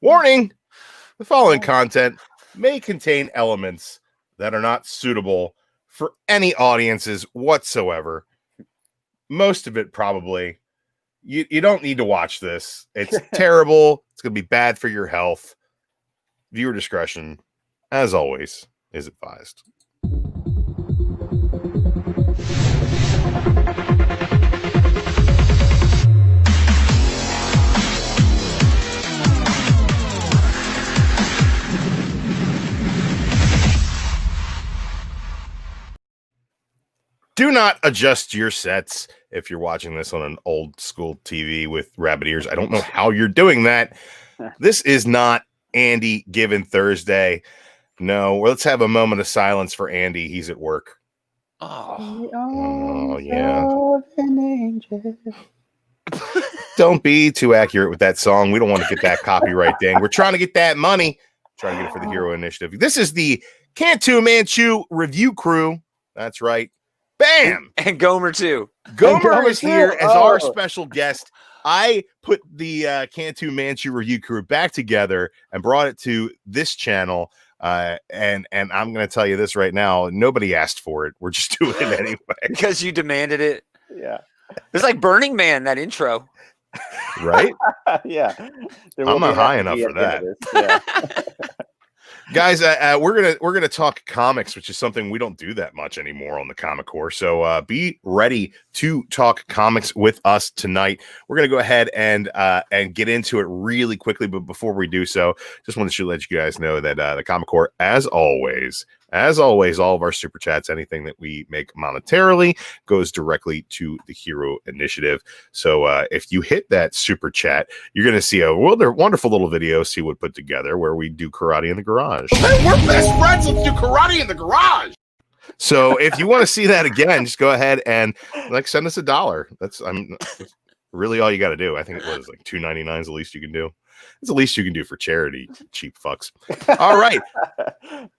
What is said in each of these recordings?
Warning, the following content may contain elements that are not suitable for any audiences whatsoever. Most of it probably. You don't need to watch this. It's terrible. It's going to be bad for your health. Viewer discretion, as always, is advised. Do not adjust your sets if you're watching this on an old school TV with rabbit ears. I don't know how you're doing that. This is not Andy Given Thursday. No, let's have a moment of silence for Andy. He's at work. Oh yeah. Don't be too accurate with that song. We don't want to get that copyright thing. We're trying to get that money. Trying to get it for the Hero Initiative. This is the Cantu Manchu Review Crew. That's right. Bam! And Gaumer too. Gaumer is here as our special guest. I put the Cantu Manchu Review Crew back together and brought it to this channel. And I'm going to tell you this right now. Nobody asked for it. We're just doing it anyway. Because you demanded it. Yeah. It's like Burning Man, that intro. Right? Yeah. I'm not high enough for that. Yeah. Guys, we're gonna talk comics, which is something we don't do that much anymore on the Comic Core. So be ready to talk comics with us tonight. We're gonna go ahead and get into it really quickly, but before we do so, just wanted to let you guys know that the Comic Core, as always, all of our super chats, anything that we make monetarily, goes directly to the Hero Initiative. So if you hit that super chat, you're going to see a wonderful little video Seawood put together where we do karate in the garage. Hey, we're best friends. Let's do karate in the garage. So if you want to see that again, just go ahead and send us $1. That's really all you got to do. I think it was like $2.99 is the least you can do. It's the least you can do for charity, cheap fucks. All right.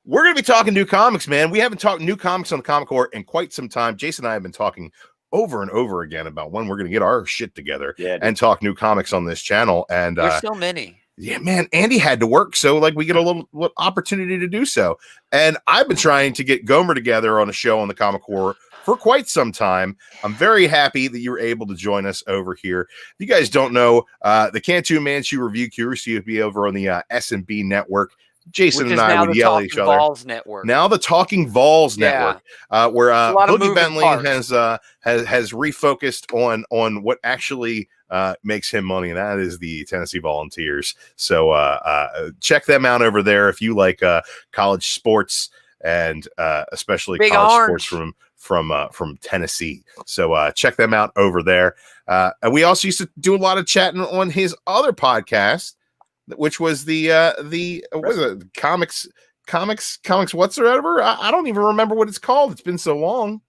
We're going to be talking new comics, man. We haven't talked new comics on the Comic Core in quite some time. Jason and I have been talking over and over again about when we're going to get our shit together and talk new comics on this channel. And there's so many. Yeah, man, Andy had to work, so we get a little opportunity to do so. And I've been trying to get Gaumer together on a show on the Comic Core for quite some time. I'm very happy that you were able to join us over here. If you guys don't know, the Cantu Manchu Review Crew used to be over on the S&B network. Jason and I would yell at each other. Network. Now the Talking Vols network, where Boogie Bentley has refocused on what actually makes him money, and that is the Tennessee Volunteers. So check them out over there if you like college sports and especially Big college Orange. sports from Tennessee. So check them out over there. And we also used to do a lot of chatting on his other podcast, which was the what was it? Comics whatsoever. I don't even remember what it's called. It's been so long.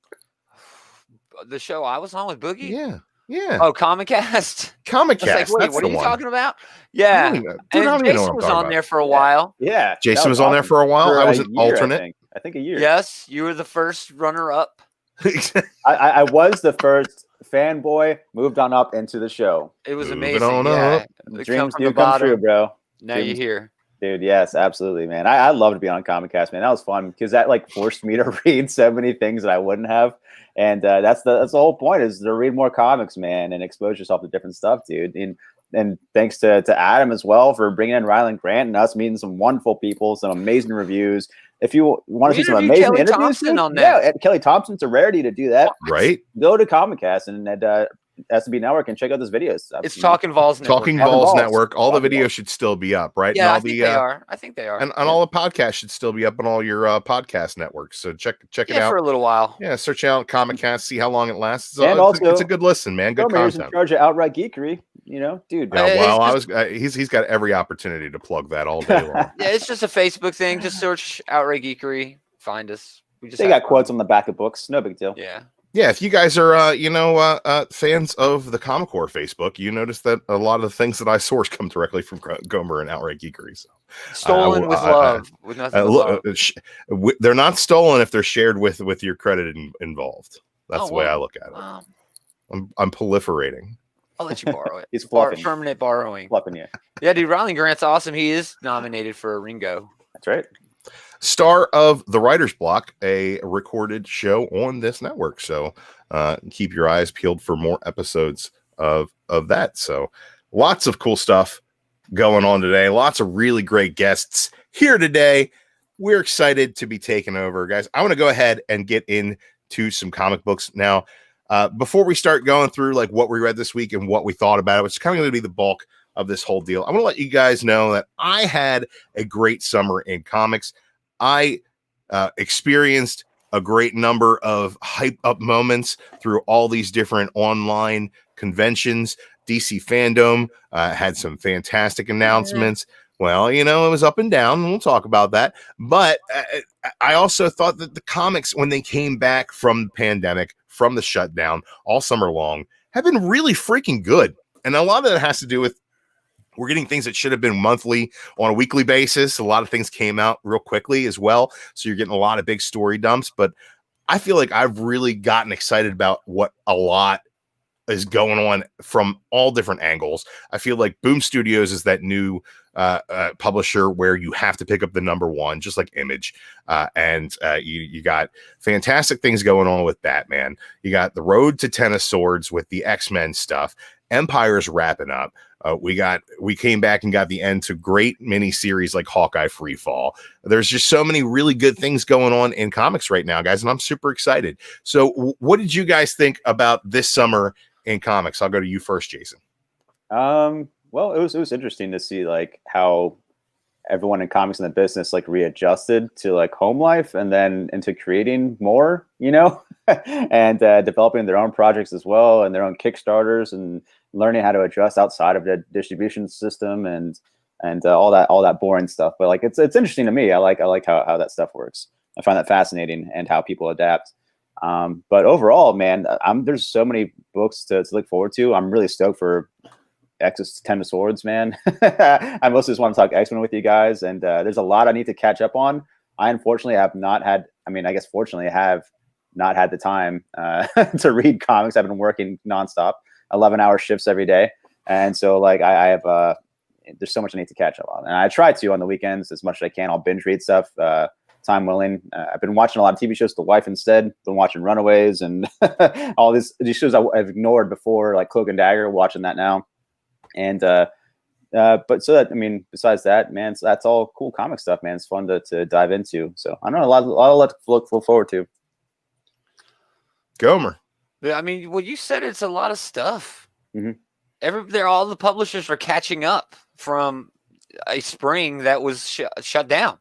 The show I was on with Boogie? Yeah. Oh, Comic-Cast. Comic-Cast. Like, that's what the are you one. talking about? Yeah. And Jason was on there for a while. Yeah. Jason was on there for a while. I was an alternate. I think a year. Yes, you were the first runner-up. I was the first fanboy, moved on up into the show. It was Moving amazing. on Yeah. up. Dreams do come true, bro. Now you're here. Dude, yes, absolutely, man. I love to be on Comic-Cast, man. That was fun because that forced me to read so many things that I wouldn't have. And that's the whole point, is to read more comics, man, and expose yourself to different stuff, dude. And thanks to Adam as well for bringing in Ryland Grant and us meeting some wonderful people, some amazing reviews. If you want to see some amazing Kelly interviews, Thompson on that. yeah, Kelly Thompson's a rarity to do that. Right. Go to Comic-Cast and SB Network and check out those videos. It's Talking Vols Network. Talking Vols Network. All the videos should still be up, right? Yeah, and all I think they are. I think they are. And all the podcasts should still be up on all your podcast networks. So check it out for a little while. Yeah, search out Comic-Cast, see how long it lasts. And also, it's a good listen, man. Good Gaumer's content. in charge of Outright Geekery, dude. Yeah, well, he's got every opportunity to plug that all day long. Yeah, it's just a Facebook thing. Just search Outright Geekery. Find us. They got quotes on the back of books. No big deal. Yeah. Yeah, if you guys are, fans of the Comic Core Facebook, you notice that a lot of the things that I source come directly from Gaumer and Outright Geekery. So, stolen with love, with nothing but love. They're not stolen if they're shared with your credit involved. That's the way I look at it. Wow. I'm proliferating. I'll let you borrow it. He's fluffing. Permanent borrowing. Fluffing you. Yeah, dude, Riley Grant's awesome. He is nominated for a Ringo. That's right. Star of The Writer's Block, a recorded show on this network. So keep your eyes peeled for more episodes of that. So lots of cool stuff going on today. Lots of really great guests here today. We're excited to be taking over, guys. I want to go ahead and get into some comic books now. Before we start going through like what we read this week and what we thought about it, which is kind of going to be the bulk of this whole deal, I want to let you guys know that I had a great summer in comics. I experienced a great number of hype up moments through all these different online conventions. DC Fandom had some fantastic announcements. Well, you know, it was up and down, and we'll talk about that. But I also thought that the comics, when they came back from the pandemic, from the shutdown all summer long, have been really freaking good. And a lot of that has to do with we're getting things that should have been monthly on a weekly basis. A lot of things came out real quickly as well. So you're getting a lot of big story dumps. But I feel like I've really gotten excited about what a lot is going on from all different angles. I feel like Boom Studios is that new publisher where you have to pick up the number one, just like Image. And you got fantastic things going on with Batman. You got the Road to Ten of Swords with the X-Men stuff. Empire's wrapping up. We came back and got the end to great mini series like Hawkeye Freefall. There's just so many really good things going on in comics right now, guys, and I'm super excited. So what did you guys think about this summer in comics? I'll go to you first, Jason. Well, it was interesting to see like how everyone in comics in the business like readjusted to like home life and then into creating more, you know, and developing their own projects as well and their own Kickstarters and learning how to adjust outside of the distribution system and all that boring stuff. But like it's interesting to me. I like how that stuff works. I find that fascinating and how people adapt. But overall, man, there's so many books to look forward to. I'm really stoked for Ten of Swords, man. I mostly just want to talk X-Men with you guys, and there's a lot I need to catch up on. I unfortunately have not had. I mean, I guess fortunately, I have not had the time to read comics. I've been working nonstop, 11-hour shifts every day, and so like I have. There's so much I need to catch up on, and I try to on the weekends as much as I can. I'll binge read stuff. Time willing. I've been watching a lot of TV shows. The Wife instead. Been watching Runaways and all these shows I've ignored before, like Cloak and Dagger. Watching that now. And but so that, I mean, besides that, man, so that's all cool comic stuff, man. It's fun to dive into. So I don't know, a lot to look forward to. Gaumer. I mean, well, you said it's a lot of stuff. Mm-hmm. All the publishers are catching up from a spring that was shut down.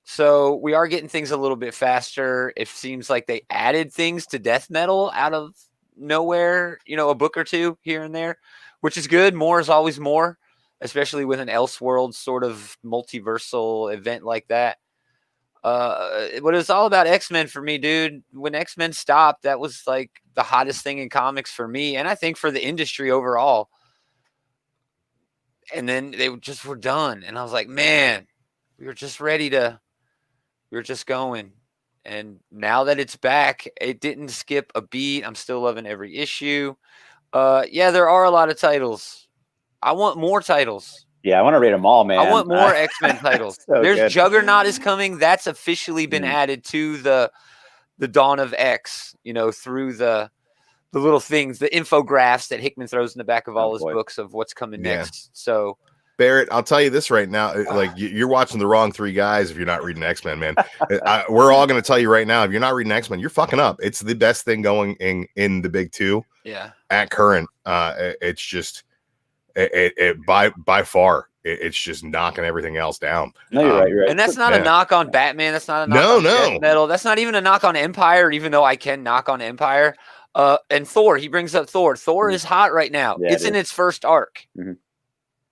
So we are getting things a little bit faster. It seems like they added things to death metal out of nowhere, you know, a book or two here and there, which is good. More is always more, especially with an Elseworld sort of multiversal event like that. But it's all about X-Men for me, dude. When X-Men stopped, that was like the hottest thing in comics for me, and I think for the industry overall. And then they just were done, and I was like, man, we were just going. And now that it's back, it didn't skip a beat. I'm still loving every issue. Yeah, there are a lot of titles. I want more titles. Yeah, I want to read them all, man. I want more X-Men titles. So There's good. Juggernaut is coming. That's officially been added to the Dawn of X, you know, through the little things, the infographics that Hickman throws in the back of all his books of what's coming next. So Barrett, I'll tell you this right now. Like you're watching the wrong three guys if you're not reading X-Men, man. We're all going to tell you right now, if you're not reading X-Men, you're fucking up. It's the best thing going in the big two. Yeah. At current, it's just by far, it's just knocking everything else down. No, you're right. You're right. And that's not a knock on Batman. That's not a knock on Death Metal. That's not even a knock on Empire, even though I can knock on Empire. And Thor, he brings up Thor. Thor is hot right now. Yeah, it's in its first arc. Mm-hmm.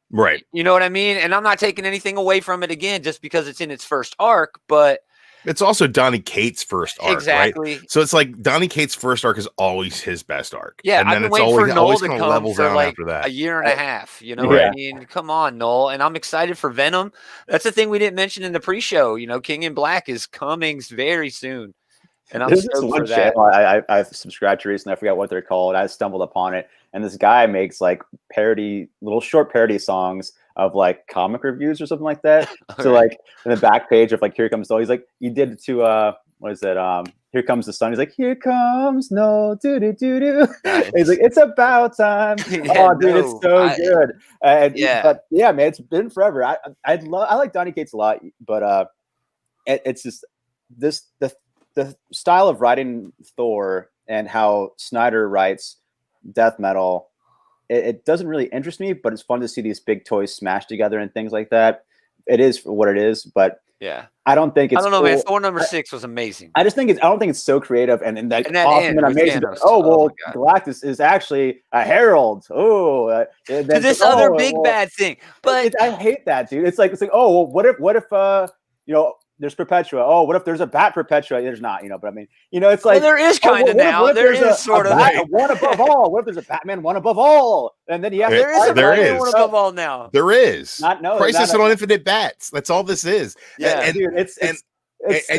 Right. You know what I mean? And I'm not taking anything away from it again just because it's in its first arc, but it's also Donny Cates' first arc. Exactly. Right? So it's like Donny Cates' first arc is always his best arc. Yeah, and I've then been it's waiting for Noel always to kind of come levels for down like after that. a year and a half. You know what I mean? Come on, Noel. And I'm excited for Venom. That's the thing we didn't mention in the pre-show. You know, King in Black is coming very soon. And I'm There's this stoked one for that. channel I've subscribed to recently. I forgot what they're called. I stumbled upon it, and this guy makes like little short parody songs of like comic reviews or something like that. So Alright. like in the back page of like Here Comes the He's like, you did it to what is it? Here Comes the Sun. He's like, here comes no doo doo doo doo. Nice. He's like, it's about time. Yeah, Oh, dude, it's so good. Yeah. But yeah, man, it's been forever. I like Donny Cates a lot, but it's just the style of writing Thor and how Snyder writes death metal. It doesn't really interest me, but it's fun to see these big toys smashed together and things like that. It is what it is, but Yeah. I don't think it's. I don't know, cool. man. Thor number 6 was amazing. I just think I don't think it's so creative and like And that awesome end and with amazing. Thanos. Oh well, Oh my Galactus is actually a herald. Oh, To this other big bad thing. But I hate that, dude. It's like oh well, what if there's Perpetua. Oh, what if there's a Bat Perpetua? There's not, but I mean, it's like there is kind of now. what if There there's is sort of. a one above all. What if there's a Batman one above all? And then you have There is a There Batman is. one above all now. There is. Crisis not- on Infinite Bats. That's all this is. Yeah. And, dude, it's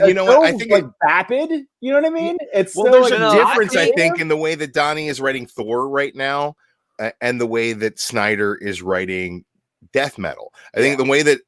you know what? I think like vapid. You know what I mean? It's well, so, there's like, a difference, I creative. think, in the way that Donnie is writing Thor right now, and the way that Snyder is writing death metal. I think the way that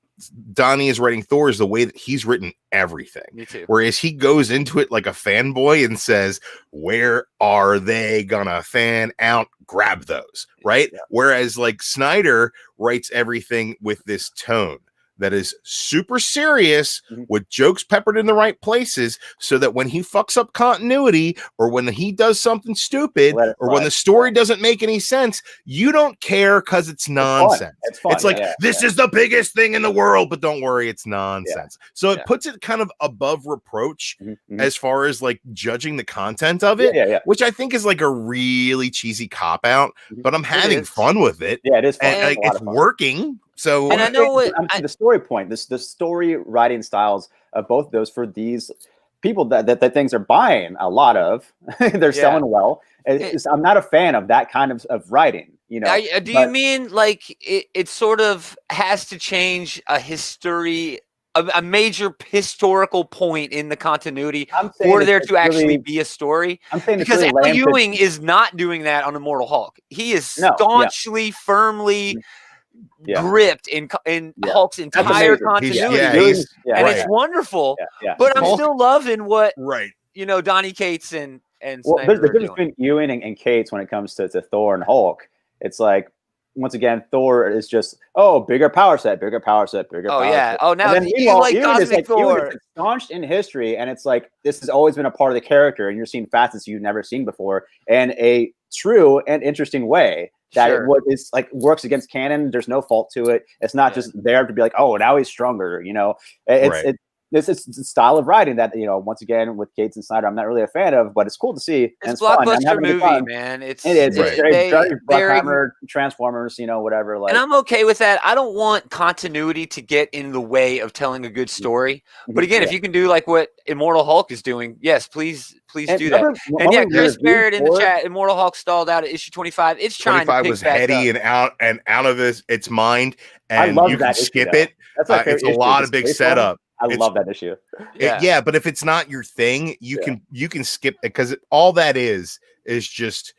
Donnie is writing Thor is the way that he's written everything. Me too. Whereas he goes into it like a fanboy and says, where are they gonna fan out? Grab those, right? Yeah. Whereas like Snyder writes everything with this tone that is super serious with jokes peppered in the right places so that when he fucks up continuity or when he does something stupid or when the story doesn't make any sense, you don't care because it's nonsense. It's fun. It's like, this is the biggest thing in the world, but don't worry, it's nonsense. So it puts it kind of above reproach as far as like judging the content of it, which I think is like a really cheesy cop out, but I'm having fun with it. Yeah, it is fun. And like, it's working. So And I know what the story point, the story writing styles of both of those for these people that things are buying a lot of, they're selling well. I'm not a fan of that kind of writing. Do you mean like it sort of has to change a history, a major historical point in the continuity for there to actually be a story? I'm saying because Al Ewing is not doing that on Immortal Hulk. He is staunchly, firmly gripped in Hulk's entire continuity, and it's wonderful. But I'm still loving what Donny Cates and well, there's the difference between Ewing and Cates when it comes to Thor and Hulk. It's like, once again, Thor is just bigger power set, bigger power set. Oh, now you like Cosmic Thor. It's staunched in history, and it's like this has always been a part of the character, and you're seeing facets you've never seen before, in a true and interesting way. That what is like works against canon. There's no fault to it. It's not just there to be like, oh, now he's stronger. It's a style of writing that once again with Cates and Snyder, I'm not really a fan of, but it's cool to see. And it's blockbuster movie, man. It is. Bruckheimer, Transformers, whatever. Like, and I'm okay with that. I don't want continuity to get in the way of telling a good story. But again, if you can do like what Immortal Hulk is doing, yes, please do that. And Chris Barrett in the chat, Immortal Hulk stalled out at issue 25. It's trying to pick was back heady up. and out of its mind, and I love you can that skip issue, it. It's a lot of big setup. I love that issue. But if it's not your thing, you can skip it because all that is just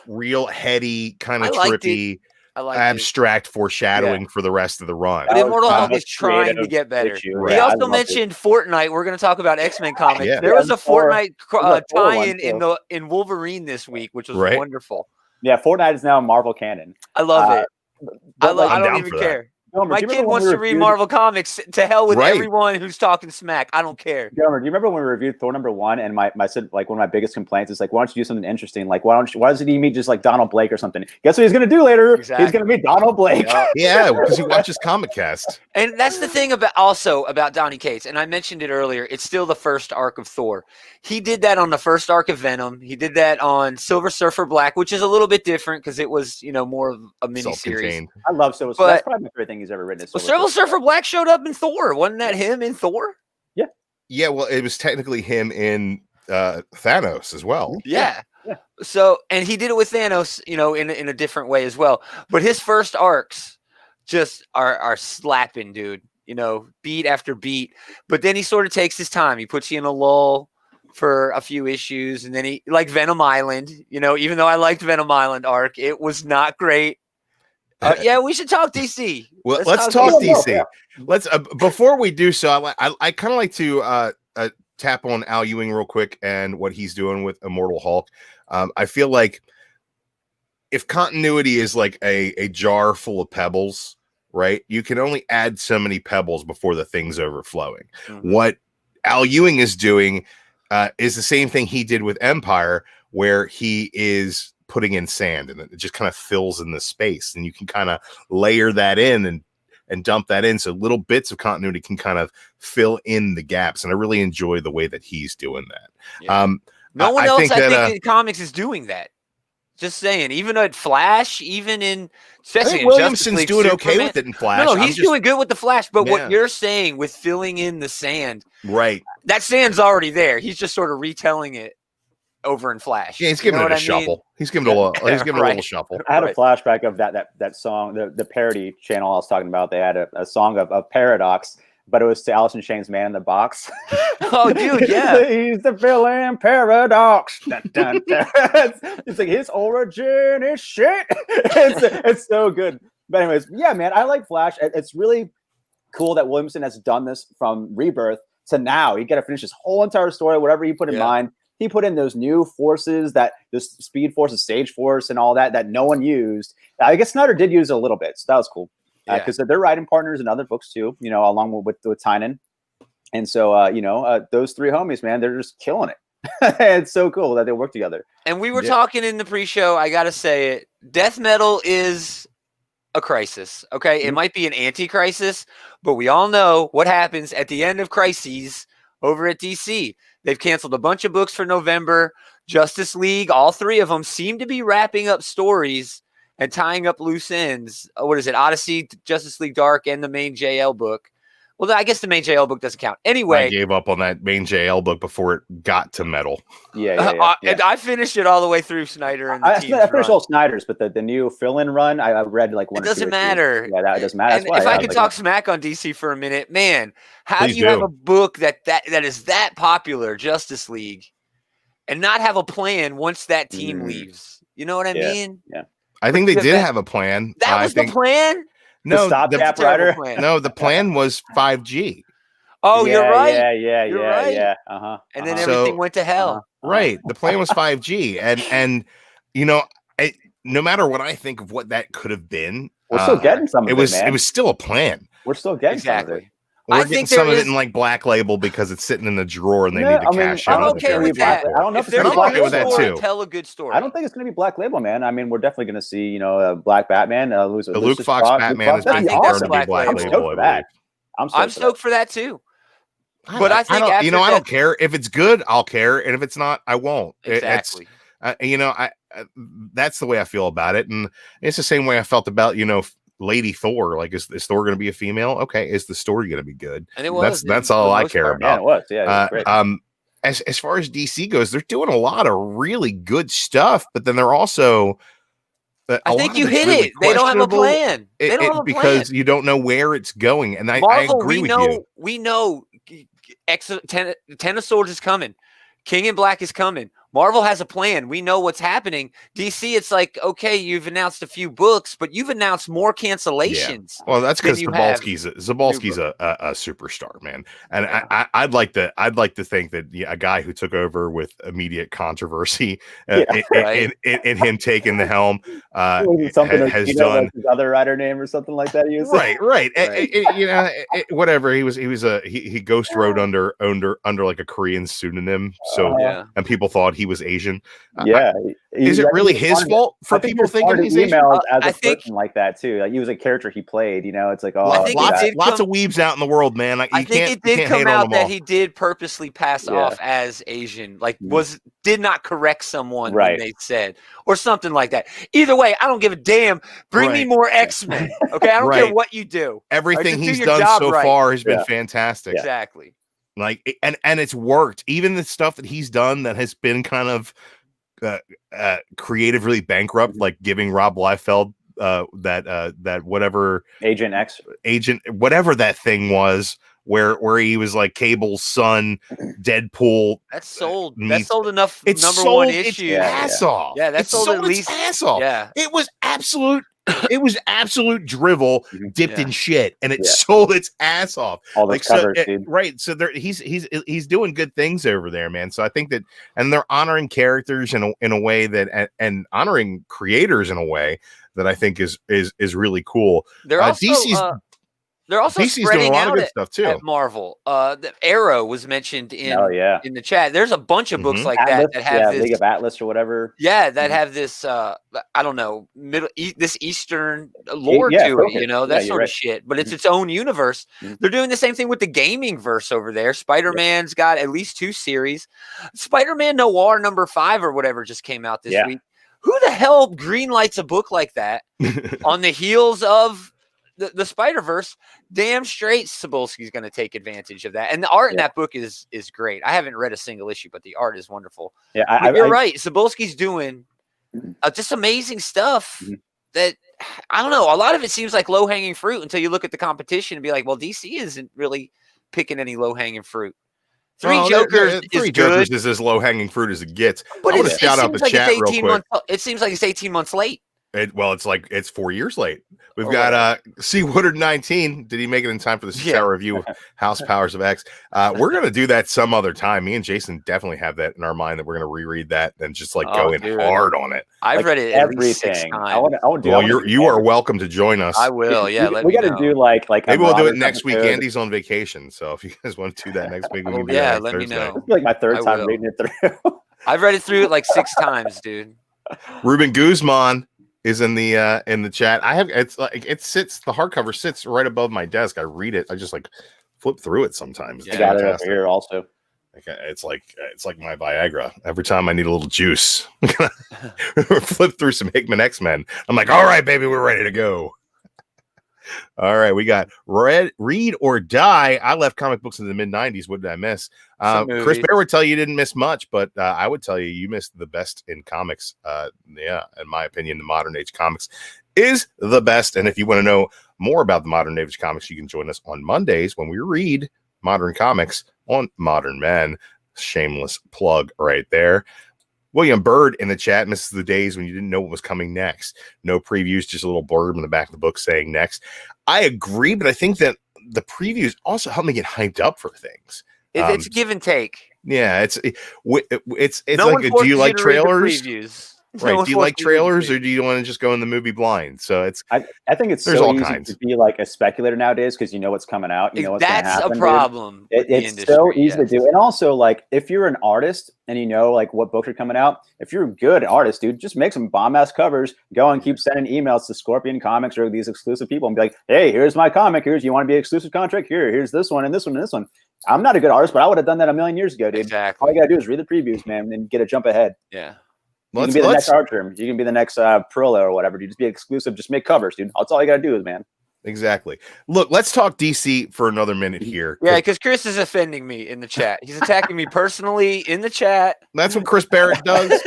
real heady, kind of trippy, abstract foreshadowing for the rest of the run. But Immortal Hulk is trying to get better. We also mentioned Fortnite. We're going to talk about X-Men comics. There was a Fortnite tie-in in Wolverine this week, which was wonderful. Yeah, Fortnite is now Marvel canon. I love it. I don't even care. My kid wants to read Marvel Comics. To hell with everyone who's talking smack. I don't care. Gaumer, do you remember when we reviewed Thor #1 and my said like one of my biggest complaints is like, why don't you do something interesting? Like, why doesn't he meet just like Donald Blake or something? Guess what he's gonna do later? Exactly. He's gonna meet Donald Blake. Yeah, because he watches Comic Cast. And that's the thing about Donny Cates, and I mentioned it earlier. It's still the first arc of Thor. He did that on the first arc of Venom. He did that on Silver Surfer Black, which is a little bit different because it was more of a mini series. I love Silver Surfer. That's probably my favorite thing he's ever written. Silver Surfer Black showed up in Thor. Wasn't that him in Thor? Yeah. Yeah, well, it was technically him in Thanos as well. Yeah. So, and he did it with Thanos, in a different way as well. But his first arcs just are slapping, dude. Beat after beat. But then he sort of takes his time. He puts you in a lull for a few issues, and then he like Venom Island. You know, even though I liked Venom Island arc, it was not great. Yeah, we should talk DC. Well, let's talk DC. Yeah. Let's before we do so, I kind of like to tap on Al Ewing real quick and what he's doing with Immortal Hulk. I feel like if continuity is like a jar full of pebbles, right? You can only add so many pebbles before the thing's overflowing. Mhm. What Al Ewing is doing is the same thing he did with Empire, where he is putting in sand and it just kind of fills in the space, and you can kind of layer that in and dump that in, so little bits of continuity can kind of fill in the gaps. And I really enjoy the way that he's doing that. Yeah. No one else, I think, in comics is doing that. Just saying, even at Flash, even in especially in Williamson's Justice doing League, okay Superman. with it in Flash. No, he's doing good with the Flash. But Yeah. what you're saying with filling in the sand, right. that sand's already there. He's just sort of retelling it over in Flash. Yeah, he's giving it a shuffle. He's giving it a little. He's giving it a little shuffle. I had a flashback of that song, the parody channel I was talking about. They had a song of Paradox, but it was to Alice in Chains' "Man in the Box." Oh, dude, yeah. He's the villain Paradox. Dun, dun, dun. It's like his origin is shit. It's so good. But anyways, yeah, man, I like Flash. It's really cool that Williamson has done this from Rebirth to now. You got to finish this whole entire story, whatever you put in mind. He put in those new forces, that this Speed Force, the Stage Force, and all that no one used. I guess Snyder did use it a little bit, so that was cool. Because they're writing partners in other books too, you know, along with Tynan. And so, those three homies, man, they're just killing it. It's so cool that they work together. And we were talking in the pre-show, I got to say it, death metal is a crisis, okay? It might be an anti-crisis, but we all know what happens at the end of crises over at DC. They've canceled a bunch of books for November. Justice League, all three of them seem to be wrapping up stories and tying up loose ends. What is it? Odyssey, Justice League Dark, and the main JL book. Well, I guess the main JL book doesn't count. Anyway. I gave up on that main JL book before it got to metal. And I finished it all the way through Snyder. And I finished all Snyder's, but the new fill-in run, I read like one. It doesn't matter. Yeah, that doesn't matter. And if I could talk smack on DC for a minute, man, how do you have a book that is that popular, Justice League, and not have a plan once that team leaves? You know what I mean? Yeah. I think they did have a plan. That was the plan? No, the plan was 5G. Oh, you're right. Yeah. And then everything went to hell. Right. The plan was 5G. And no matter what I think of what that could have been, we're still getting some of it, man. It was still a plan. We're still getting some of it. We're getting some of it in like Black Label because it's sitting in the drawer and they need to cash out. I'm okay with that. I don't know if there's I'm okay with that too. Tell a good story. I don't think it's going to be Black Label, man. I mean, we're definitely going to see, Black Batman. The Luke Fox Batman is being confirmed to be Black Label. I'm stoked for that too. But I think I don't care if it's good. I'll care, and if it's not, I won't. Exactly. That's the way I feel about it, and it's the same way I felt about Lady Thor. Like, is Thor going to be a female? Okay, is the story going to be good? And it was. That's all I care about. Yeah, it was. Yeah, it was great. As far as DC goes, they're doing a lot of really good stuff, but then they're also. I think you hit it. They don't have a plan. They don't have a because you don't know where it's going, and Marvel, I agree with you. We know Ten of Swords is coming. King in Black is coming. Marvel has a plan. We know what's happening. DC, it's like, okay, you've announced a few books, but you've announced more cancellations. Yeah. Well, that's because Zabalski's a superstar, man. And I'd like to think that a guy who took over with immediate controversy in him taking the helm has done like his other writer name or something like that. Right. Whatever. He ghost wrote under like a Korean pseudonym. So and people thought he was Asian. Is it really his fault for people thinking he's Asian? I think like that too. Like, he was a character he played. It's like lots of weebs out in the world, man. I think it did come out that he did purposely pass off as Asian. Like did not correct someone when they said or something like that. Either way, I don't give a damn. Bring me more X-Men. Okay, I don't care what you do. Everything he's done so far has been fantastic. Exactly. Like and it's worked. Even the stuff that he's done that has been kind of creatively bankrupt, like giving Rob Liefeld that whatever Agent X, whatever that thing was where he was like Cable's son, Deadpool. That sold meets- enough It's number sold one its issues. ass off. Yeah, that It sold at least ass off. Yeah. It was absolute. It was absolute drivel dipped in shit, and it sold its ass off. All those covers, dude. Right? So he's doing good things over there, man. So I think that, and they're honoring characters in a way that, and honoring creators in a way that I think is really cool. They're also they're also DC's doing spreading a lot of out good stuff too. at Marvel. The Arrow was mentioned in the chat. There's a bunch of books like Atlas, that have this League of Atlas or whatever. Yeah, that have this I don't know, this Eastern lore to it, you know, that sort of shit. But it's its own universe. They're doing the same thing with the gaming verse over there. Spider-Man's got at least 2 series. Spider-Man Noir number 5 or whatever just came out this week. Who the hell greenlights a book like that on the heels of the Spider-Verse? Damn straight Cebulski's going to take advantage of that. And the art in that book is great. I haven't read a single issue, but the art is wonderful. Yeah, you're right. Cebulski's doing just amazing stuff that, I don't know, a lot of it seems like low-hanging fruit until you look at the competition and be like, well, DC isn't really picking any low-hanging fruit. Three Jokers is as low-hanging fruit as it gets. But I want to shout out the chat real quick. It seems like it's 18 months late. It's 4 years late. We've got C Woodard 19. Did he make it in time for the 6-hour review of House Powers of X? We're gonna do that some other time. Me and Jason definitely have that in our mind that we're gonna reread that and just like go in hard on it. I've read it everything. 6 times. I want to do. Well, you are welcome to join us. I will. Yeah, we got to do like maybe we'll do it next week. Andy's on vacation, so if you guys want to do that next week, we can do that let me know. It's like my 3rd time reading it through. I've read it through like 6 times, dude. Ruben Guzman is in the chat. The hardcover sits right above my desk. I read it. I just like flip through it sometimes. I got it over here also. It's like my Viagra. Every time I need a little juice, flip through some Hickman X-Men. I'm like, all right, baby, we're ready to go. All right, we got Read or Die. I left comic books in the mid-90s. What did I miss? Chris Bear would tell you didn't miss much, but I would tell you missed the best in comics. In my opinion, the modern age comics is the best. And if you want to know more about the modern age comics, you can join us on Mondays when we read modern comics on Modern Men. Shameless plug right there. William Bird in the chat misses the days when you didn't know what was coming next. No previews, just a little blurb in the back of the book saying next. I agree, but I think that the previews also help me get hyped up for things. It's give and take. Yeah, it's like, do you like trailers? Right. Do you like trailers or do you want to just go in the movie blind? So I think it's so easy to be like a speculator nowadays because you know what's coming out. You know what's going to happen. That's a problem. It's so easy to do. And also, like, if you're an artist and you know like what books are coming out, if you're a good artist, dude, just make some bomb-ass covers. Go and keep sending emails to Scorpion Comics or these exclusive people and be like, hey, here's my comic. You want to be an exclusive contract? Here's this one and this one and this one. I'm not a good artist, but I would have done that a million years ago, dude. Exactly. All you got to do is read the previews, man, and get a jump ahead. Yeah. You can be the next Archer. You can be the next Perla or whatever. You just be exclusive. Just make covers, dude. That's all you got to do is, man. Exactly. Look, let's talk DC for another minute here. Yeah, because Chris is offending me in the chat. He's attacking me personally in the chat. That's what Chris Barrett does.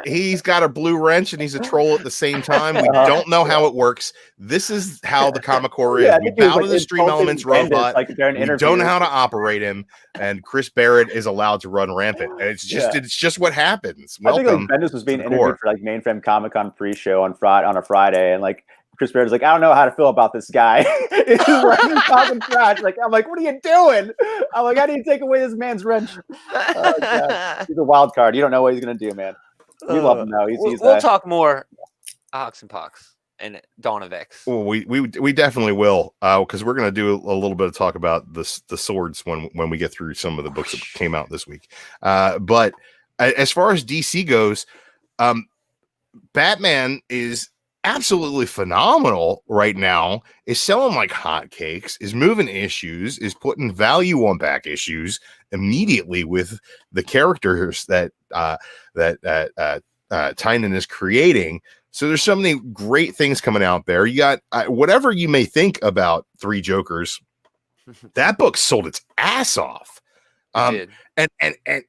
He's got a blue wrench and he's a troll at the same time. We don't know how it works. This is how the Comic Core is. We bow to the Stream Elements robot. We don't know how to operate him, and Chris Barrett is allowed to run rampant. It's just what happens. Welcome. I think like Bendis was being interviewed for like Mainframe Comic-Con pre-show on a Friday, and like Chris Barrett's like, I don't know how to feel about this guy. He's talking trash. Like, I'm like, what are you doing? I'm like, how do you take away this man's wrench? He's a wild card. You don't know what he's gonna do, man. You love him though. We'll talk more Ox and Pox and Dawn of X. Well, we definitely will, because we're gonna do a little bit of talk about the swords when we get through some of the books that came out this week. But as far as DC goes, Batman is absolutely phenomenal right now, is selling like hotcakes, is moving issues, is putting value on back issues immediately with the characters that Tynan is creating. So there's so many great things coming out there. You got whatever you may think about Three Jokers, that book sold its ass off. And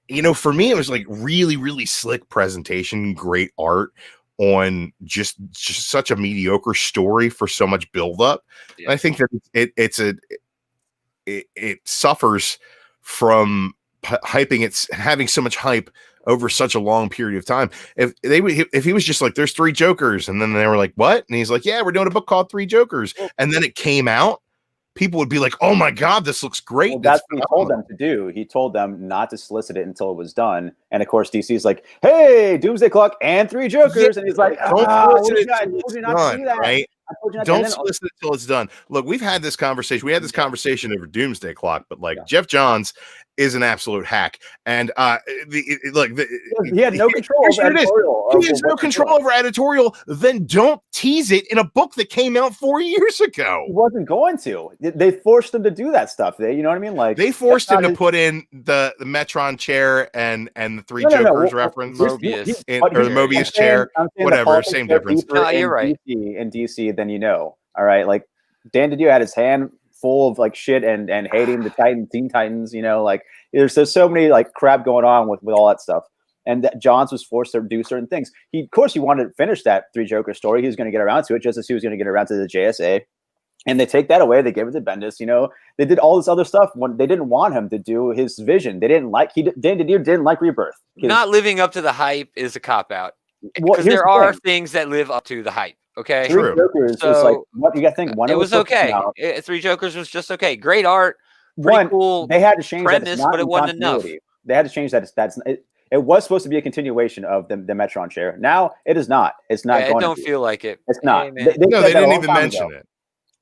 you know, for me, it was like really, really slick presentation, great art on just such a mediocre story for so much buildup. I think that it suffers from hyping it's having so much hype over such a long period of time. If he was just like, there's 3 Jokers, and then they were like, what? And he's like, yeah, we're doing a book called 3 Jokers, and then it came out, people would be like, oh my God, this looks great. Well, that's what he told them to do. He told them not to solicit it until it was done. And of course, DC's like, hey, Doomsday Clock and 3 Jokers. And he's like, don't solicit it I told you not to do that. Right? Don't solicit it until it's done. Look, we've had this conversation. We had this conversation over Doomsday Clock, but like Jeff Johns is an absolute hack. And he had no control over editorial. He has no control over editorial. Then don't tease it in a book that came out 4 years ago. He wasn't going to. They forced him to do that stuff. You know what I mean? Like, they forced him to put in the Metron chair and the 3 Jokers reference, or the Mobius chair, whatever, same difference. No, you're right. In DC, then all right. Like, Dan DiDio had his hand full of like shit and hating the Teen Titans, like there's so many like crap going on with all that stuff. And that Johns was forced to do certain things. Of course, he wanted to finish that 3 Joker story. He was going to get around to it, just as he was going to get around to the JSA. And they take that away. They gave it to Bendis. They did all this other stuff when they didn't want him to do his vision. They didn't like Dan DiDio didn't like Rebirth. Not living up to the hype is a cop out, because there are things that live up to the hype. Okay, 3 Jokers is like, what you got to think. It was okay. 3 Jokers was just okay. Great art, pretty cool. They had to change premise, but it wasn't enough. They had to change that. It was supposed to be a continuation of the Metron chair. Now it is not. It's not. I don't feel like it. It's not. They didn't even mention it.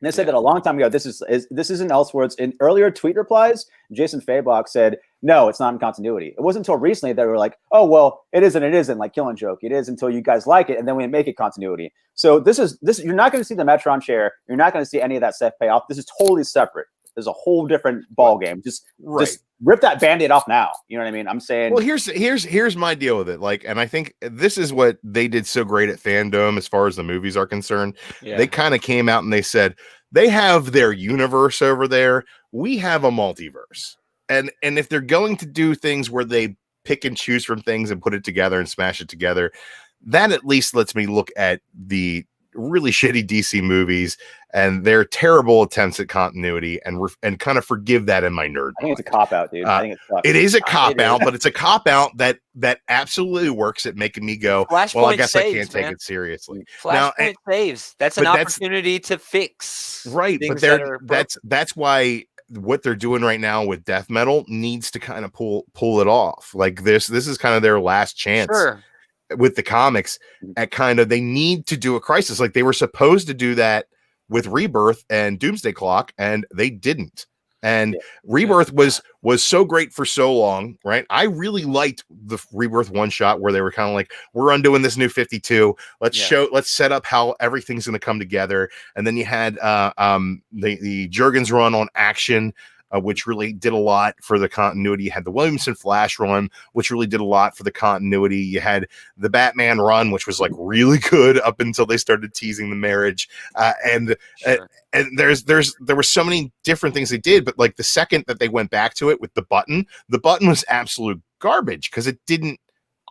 And they said that a long time ago. This isn't Elseworlds. In earlier tweet replies, Jason Fabok said, no, it's not in continuity. It wasn't until recently that we were like, oh, well, it isn't like Killing Joke. It is until you guys like it, and then we make it continuity. So this. You're not going to see the Metron chair. You're not going to see any of that stuff pay off. This is totally separate. There's a whole different ball game. Just rip that Band-Aid off now. You know what I mean? I'm saying. Well, here's my deal with it. Like, and I think this is what they did so great at Fandom as far as the movies are concerned. Yeah. They kind of came out and they said they have their universe over there. We have a multiverse. And if they're going to do things where they pick and choose from things and put it together and smash it together, that at least lets me look at the really shitty DC movies and their terrible attempts at continuity and kind of forgive that in my nerd. I think it's a cop out, dude. I think it is a cop out, but it's a cop out that absolutely works at making me go, well, I guess I can't take it seriously. Flashpoint saves. That's an opportunity to fix. Right, but that's why what they're doing right now with death metal needs to kind of pull it off. Like this is kind of their last chance. Sure. With the comics at they need to do a crisis. Like they were supposed to do that with Rebirth and Doomsday Clock, and they didn't. And Rebirth was so great for so long, right? I really liked the Rebirth one shot where they were kind of like, we're undoing this new 52. Let's set up how everything's going to come together. And then you had the Jurgens run on Action, which really did a lot for the continuity. You had the Williamson Flash run, which really did a lot for the continuity. You had the Batman run, which was like really good up until they started teasing the marriage. And there were so many different things they did, but like the second that they went back to it with the button was absolute garbage because it didn't.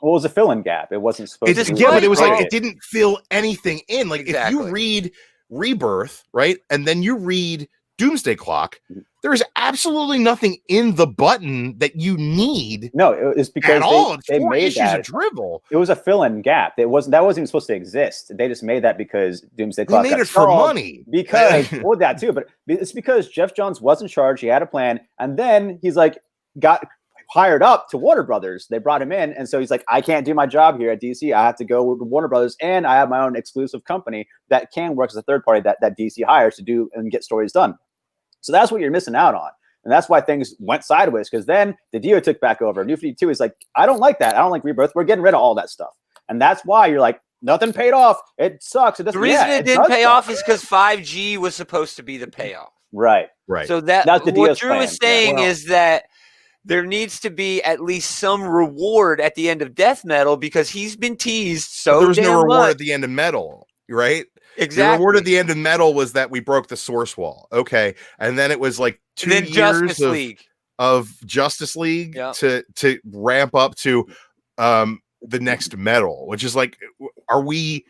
Well, it was a fill-in gap. It wasn't supposed to. Yeah, but it was like it didn't fill anything in. Like if you read Rebirth, right, and then you read Doomsday Clock, there is absolutely nothing in the button that you need. No, it's because they made that a dribble. It was a fill-in gap. That wasn't even supposed to exist. They just made that because Doomsday Clock. They made it for money. Because that too, but it's because Jeff Johns was in charge. He had a plan, and then he's like got hired up to Warner Brothers. They brought him in, and so he's like, I can't do my job here at DC. I have to go with Warner Brothers, and I have my own exclusive company that can work as a third party that DC hires to do and get stories done. So that's what you're missing out on. And that's why things went sideways, because then DiDio took back over. New 52 is like, I don't like that. I don't like Rebirth. We're getting rid of all that stuff. And that's why you're like, nothing paid off. It sucks. It doesn't. The reason it didn't pay off is because 5G was supposed to be the payoff. Right. So that's what Drew is saying is that there needs to be at least some reward at the end of Death Metal, because he's been teased so there was damn no reward much. At the end of Metal, right? Exactly. The reward at the end of Metal was that we broke the source wall. Okay. And then it was like 2 years of Justice League to ramp up to the next Metal, which is like, are we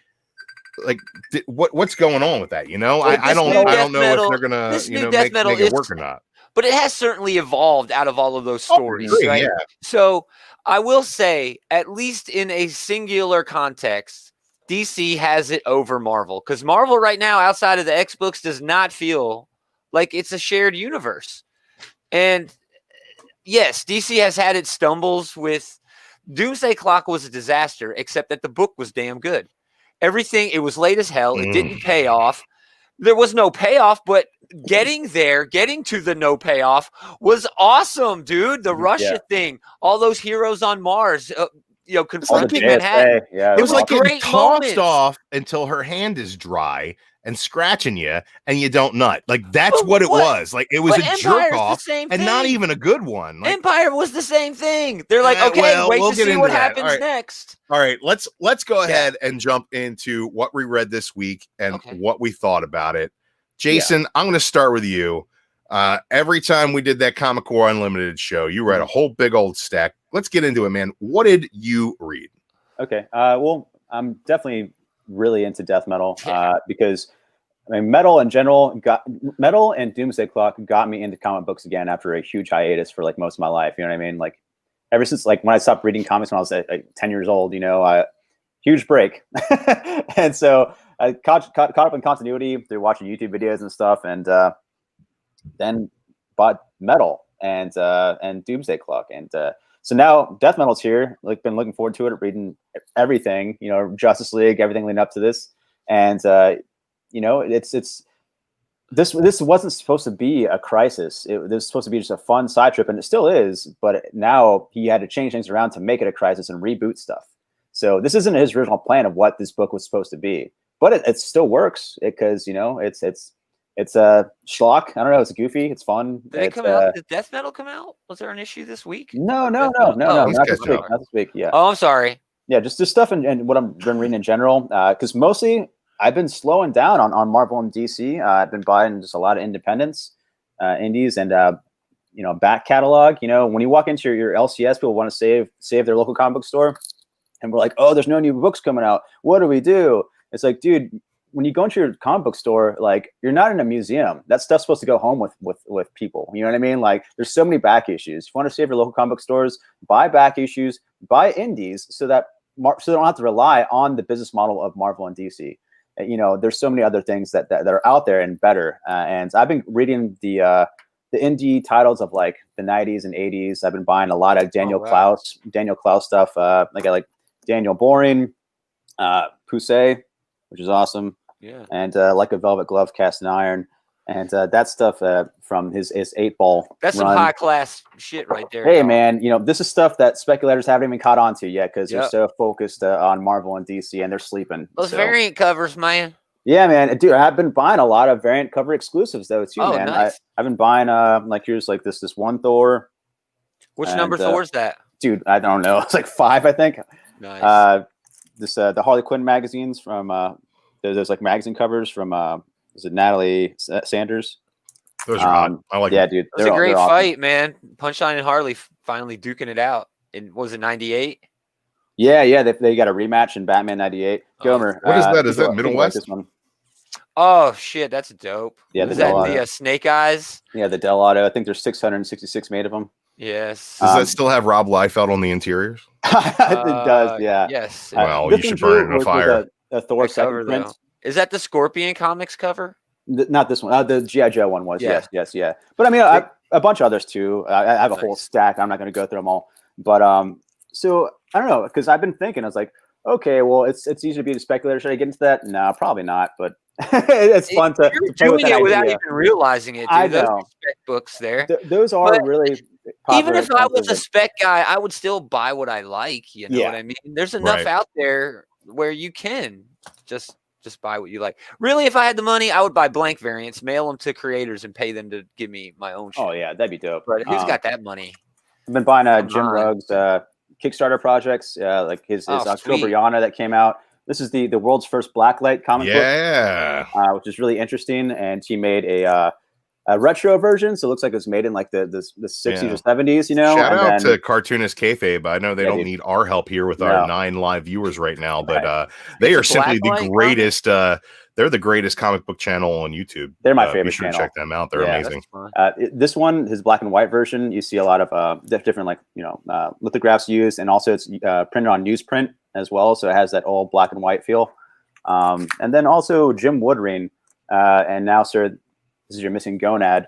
like what's going on with that? You know, I don't know if they're gonna make it work or not. but it has certainly evolved out of all of those stories, agree, right? yeah. So I will say, at least in a singular context, DC has it over Marvel, because Marvel right now, outside of the X books, does not feel like it's a shared universe. And yes, DC has had its stumbles with Doomsday Clock was a disaster, except that the book was damn good. Everything, it was late as hell. It didn't pay off. There was no payoff, but getting to the no payoff was awesome, dude. The Russia thing, all those heroes on Mars, confronting Manhattan. Yeah, It was like getting great tossed moments. off until her hand is dry and scratching you and you don't nut. Like that's But what it what- was. Like it was a Empire's jerk the off same and not thing. even a good one. Like, Empire was the same thing. They're like, okay, well, wait we'll to get see into what that. happens All right. next. all right, let's go ahead and jump into what we read this week and what we thought about it. Jason, I'm going to start with you. Every time we did that Comic Core Unlimited show, you read a whole big old stack. Let's get into it, man. What did you read? Okay. Well, I'm definitely really into death metal because I mean, metal in general metal and Doomsday Clock got me into comic books again after a huge hiatus for like most of my life. You know what I mean? Like ever since like when I stopped reading comics when I was like 10 years old, huge break. And so I caught up in continuity through watching YouTube videos and stuff, and then bought metal and Doomsday Clock, and so now death metal's here. Like, been looking forward to it, reading everything, Justice League, everything leading up to this, and it's this wasn't supposed to be a crisis. This was supposed to be just a fun side trip, and it still is. But now he had to change things around to make it a crisis and reboot stuff. So this isn't his original plan of what this book was supposed to be, but it still works because it's a schlock. I don't know. It's goofy. It's fun. Did it come out? Did Death Metal come out? Was there an issue this week? No, Not this week. Not this week. Yeah. Oh, I'm sorry. Yeah, just stuff and what I've been reading in general. Because mostly I've been slowing down on Marvel and DC. I've been buying just a lot of independents, indies, and back catalog. When you walk into your LCS, people want to save their local comic book store, and we're like, oh, there's no new books coming out. What do we do? It's like, dude, when you go into your comic book store, like, you're not in a museum. That stuff's supposed to go home with people. You know what I mean? Like, there's so many back issues. If you want to save your local comic book stores, buy back issues, buy indies, so they don't have to rely on the business model of Marvel and DC. There's so many other things that are out there and better. And I've been reading the indie titles of like the 90s and 80s. I've been buying a lot of Daniel Klaus stuff. Like Daniel Boring, Poussey, which is awesome. Yeah. And Like a Velvet Glove, Cast in Iron. And that stuff from his 8-ball. That's some high class shit right there. Hey, man, this is stuff that speculators haven't even caught on to yet because they're so focused on Marvel and DC, and they're sleeping. Those variant covers, man. Yeah, man. Dude, I've been buying a lot of variant cover exclusives, though, too, man. Nice. I've been buying, here's like this one Thor. Which number Thor is that? Dude, I don't know. It's like 5, I think. Nice. The Harley Quinn magazines from... There's like magazine covers from is it Natalie Sanders? Those are hot. I like. Yeah, dude. It was a great fight, man. Punchline and Harley finally duking it out. Was it 98? Yeah. They got a rematch in Batman 98. Gaumer. What is that? Is that Middle West? This one. Oh shit, that's dope. Yeah, was that the Snake Eyes? Yeah, the Del Auto. I think there's 666 made of them. Yes. Does that still have Rob Liefeld on the interiors? It does. Yeah. Yes. Well, you should burn it in a fire. A Thor cover, print. Is that the Scorpion Comics cover? Not this one. The G.I. Joe one was. Yeah. Yes. But I mean, a bunch of others too. I have a whole stack. I'm not going to go through them all. But so I don't know, because I've been thinking. I was like, okay, well, it's easy to be a speculator. Should I get into that? No, probably not. But it's fun to doing it without even realizing it. Dude. I know. Those are spec books there. Those are really. Even if I was a spec guy, I would still buy what I like. You know what I mean? There's enough out there where you can just buy what you like. Really, if I had the money, I would buy blank variants, mail them to creators, and pay them to give me my own shit. Oh yeah, that'd be dope. But who's got that money? I've been buying Jim Ruggs Kickstarter projects, like his October Yana that came out. This is the world's first blacklight comic book, which is really interesting. And he made a retro version, so it looks like it was made in like the 60s or 70s, you know. Shout and out then, to Cartoonist Kayfabe. I know they don't dude. need our help here with our No. 9 live viewers right now, but Right. they It's are a simply the Blacklight greatest. They're the greatest comic book channel on YouTube. They're my Be favorite sure to channel. check them out. They're Yeah. amazing. This one, his black and white version, you see a lot of different like lithographs used, and also it's printed on newsprint as well, so it has that old black and white feel. And then also Jim Woodring, and now, sir, this is your missing gonad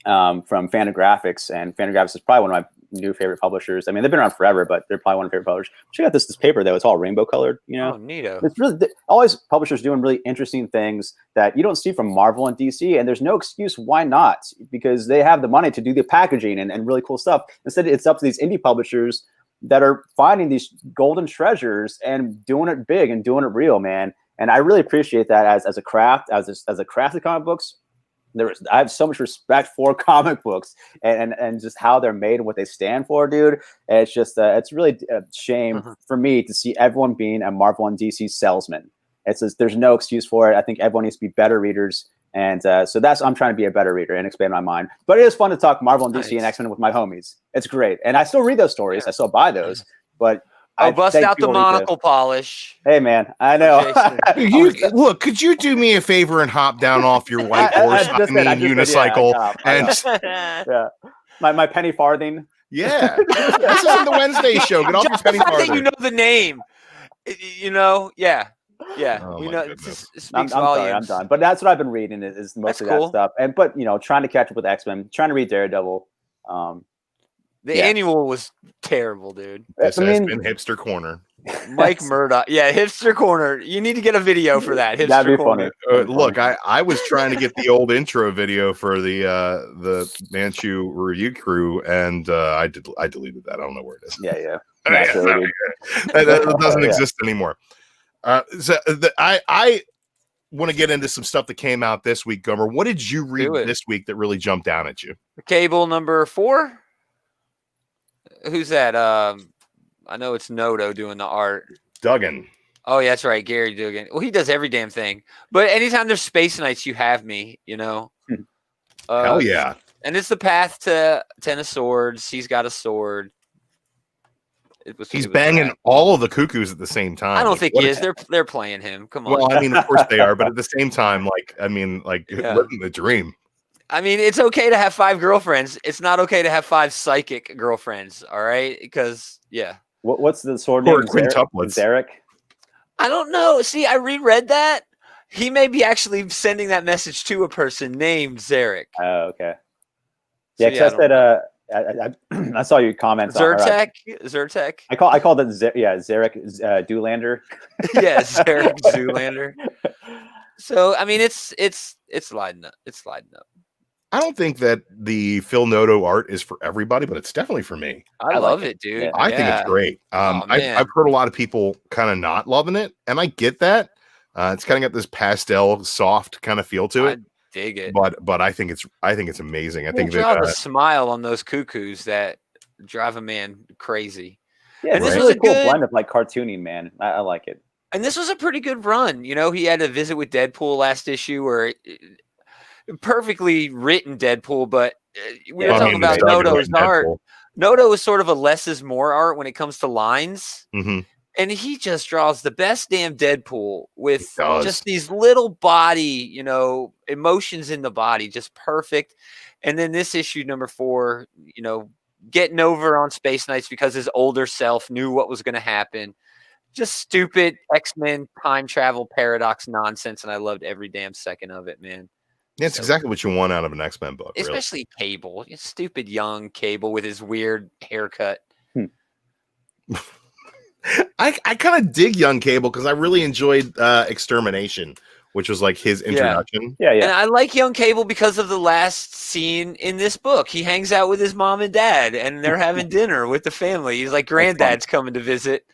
from Fantagraphics, and Fantagraphics is probably one of my new favorite publishers. I mean, they've been around forever, but they're probably one of my favorite publishers. Check out this paper though; it's all rainbow colored. You know, Oh, neato. it's really always publishers doing really interesting things that you don't see from Marvel and DC, and there's no excuse why not, because they have the money to do the packaging and really cool stuff. Instead, it's up to these indie publishers that are finding these golden treasures and doing it big and doing it real, man. And I really appreciate that as a craft, as a craft of comic books. I have so much respect for comic books and just how they're made and what they stand for, dude. And it's just it's really a shame for me to see everyone being a Marvel and DC salesman. It's just, there's no excuse for it. I think everyone needs to be better readers, and so I'm trying to be a better reader and expand my mind. But it is fun to talk Marvel and DC and X-Men with my homies. It's great, and I still read those stories. I still buy those, but Bust out the monocle polish. Hey, man, I know. Look, could you do me a favor and hop down off your white horse? Unicycle, yeah, my penny farthing. Yeah, this isn't the Wednesday show. Get off your penny farthing. You know the name. Yeah. Oh, you know, I'm sorry, I'm done. But that's what I've been reading is mostly that stuff. And but trying to catch up with X-Men, trying to read Daredevil. The annual was terrible, dude. This has been Hipster Corner. Mike Murdoch. Yeah, Hipster Corner. You need to get a video for that. Hipster That'd be Corner. funny. Look, I was trying to get the old intro video for the Manchu Review Crew, and I deleted that. I don't know where it is. Yeah. That doesn't exist anymore. I want to get into some stuff that came out this week, Gaumer. What did you read this week that really jumped down at you? Cable number 4. Who's that? I know it's Noto doing the art. Duggan. Oh, yeah, that's right. Gary Duggan. Well, he does every damn thing. But anytime there's Space Knights, you have me, Hell yeah. And it's the path to 10 of Swords. He's got a sword. He's banging all of the cuckoos at the same time. I don't think he is. They're playing him. Come on. Well, I mean, of course they are, but at the same time, living the dream. I mean, it's okay to have 5 girlfriends. It's not okay to have 5 psychic girlfriends. All right, because what's the sword name? Zarek? I don't know. See, I reread that. He may be actually sending that message to a person named Zarek. Oh, okay. Yeah, because I saw your comments. Zyrtec. I called it Zarek Zoolander. Yeah, Zarek Zoolander. So I mean, it's sliding up. It's sliding up. I don't think that the Phil Noto art is for everybody, but it's definitely for me. I love it, dude. I think it's great. I've heard a lot of people kind of not loving it, and I get that. It's kind of got this pastel, soft kind of feel to it. I dig it, but I think it's amazing. I think that a smile on those cuckoos that drive a man crazy. Yeah, and this was a cool blend of cartooning, man. I like it. And this was a pretty good run. He had a visit with Deadpool last issue where. Perfectly written Deadpool, but we were talking about Noto's art. Noto is sort of a less is more art when it comes to lines. Mm-hmm. And he just draws the best damn Deadpool with just these little body, emotions in the body, just perfect. And then this issue number 4, getting over on Space Knights because his older self knew what was going to happen. Just stupid X-Men time travel paradox nonsense. And I loved every damn second of it, man. It's exactly what you want out of an X-Men book. Especially really. Cable. Stupid young Cable with his weird haircut. I kind of dig young Cable because I really enjoyed Extermination, which was like his introduction. Yeah. And I like young Cable because of the last scene in this book. He hangs out with his mom and dad, and they're having dinner with the family. He's like, granddad's coming to visit.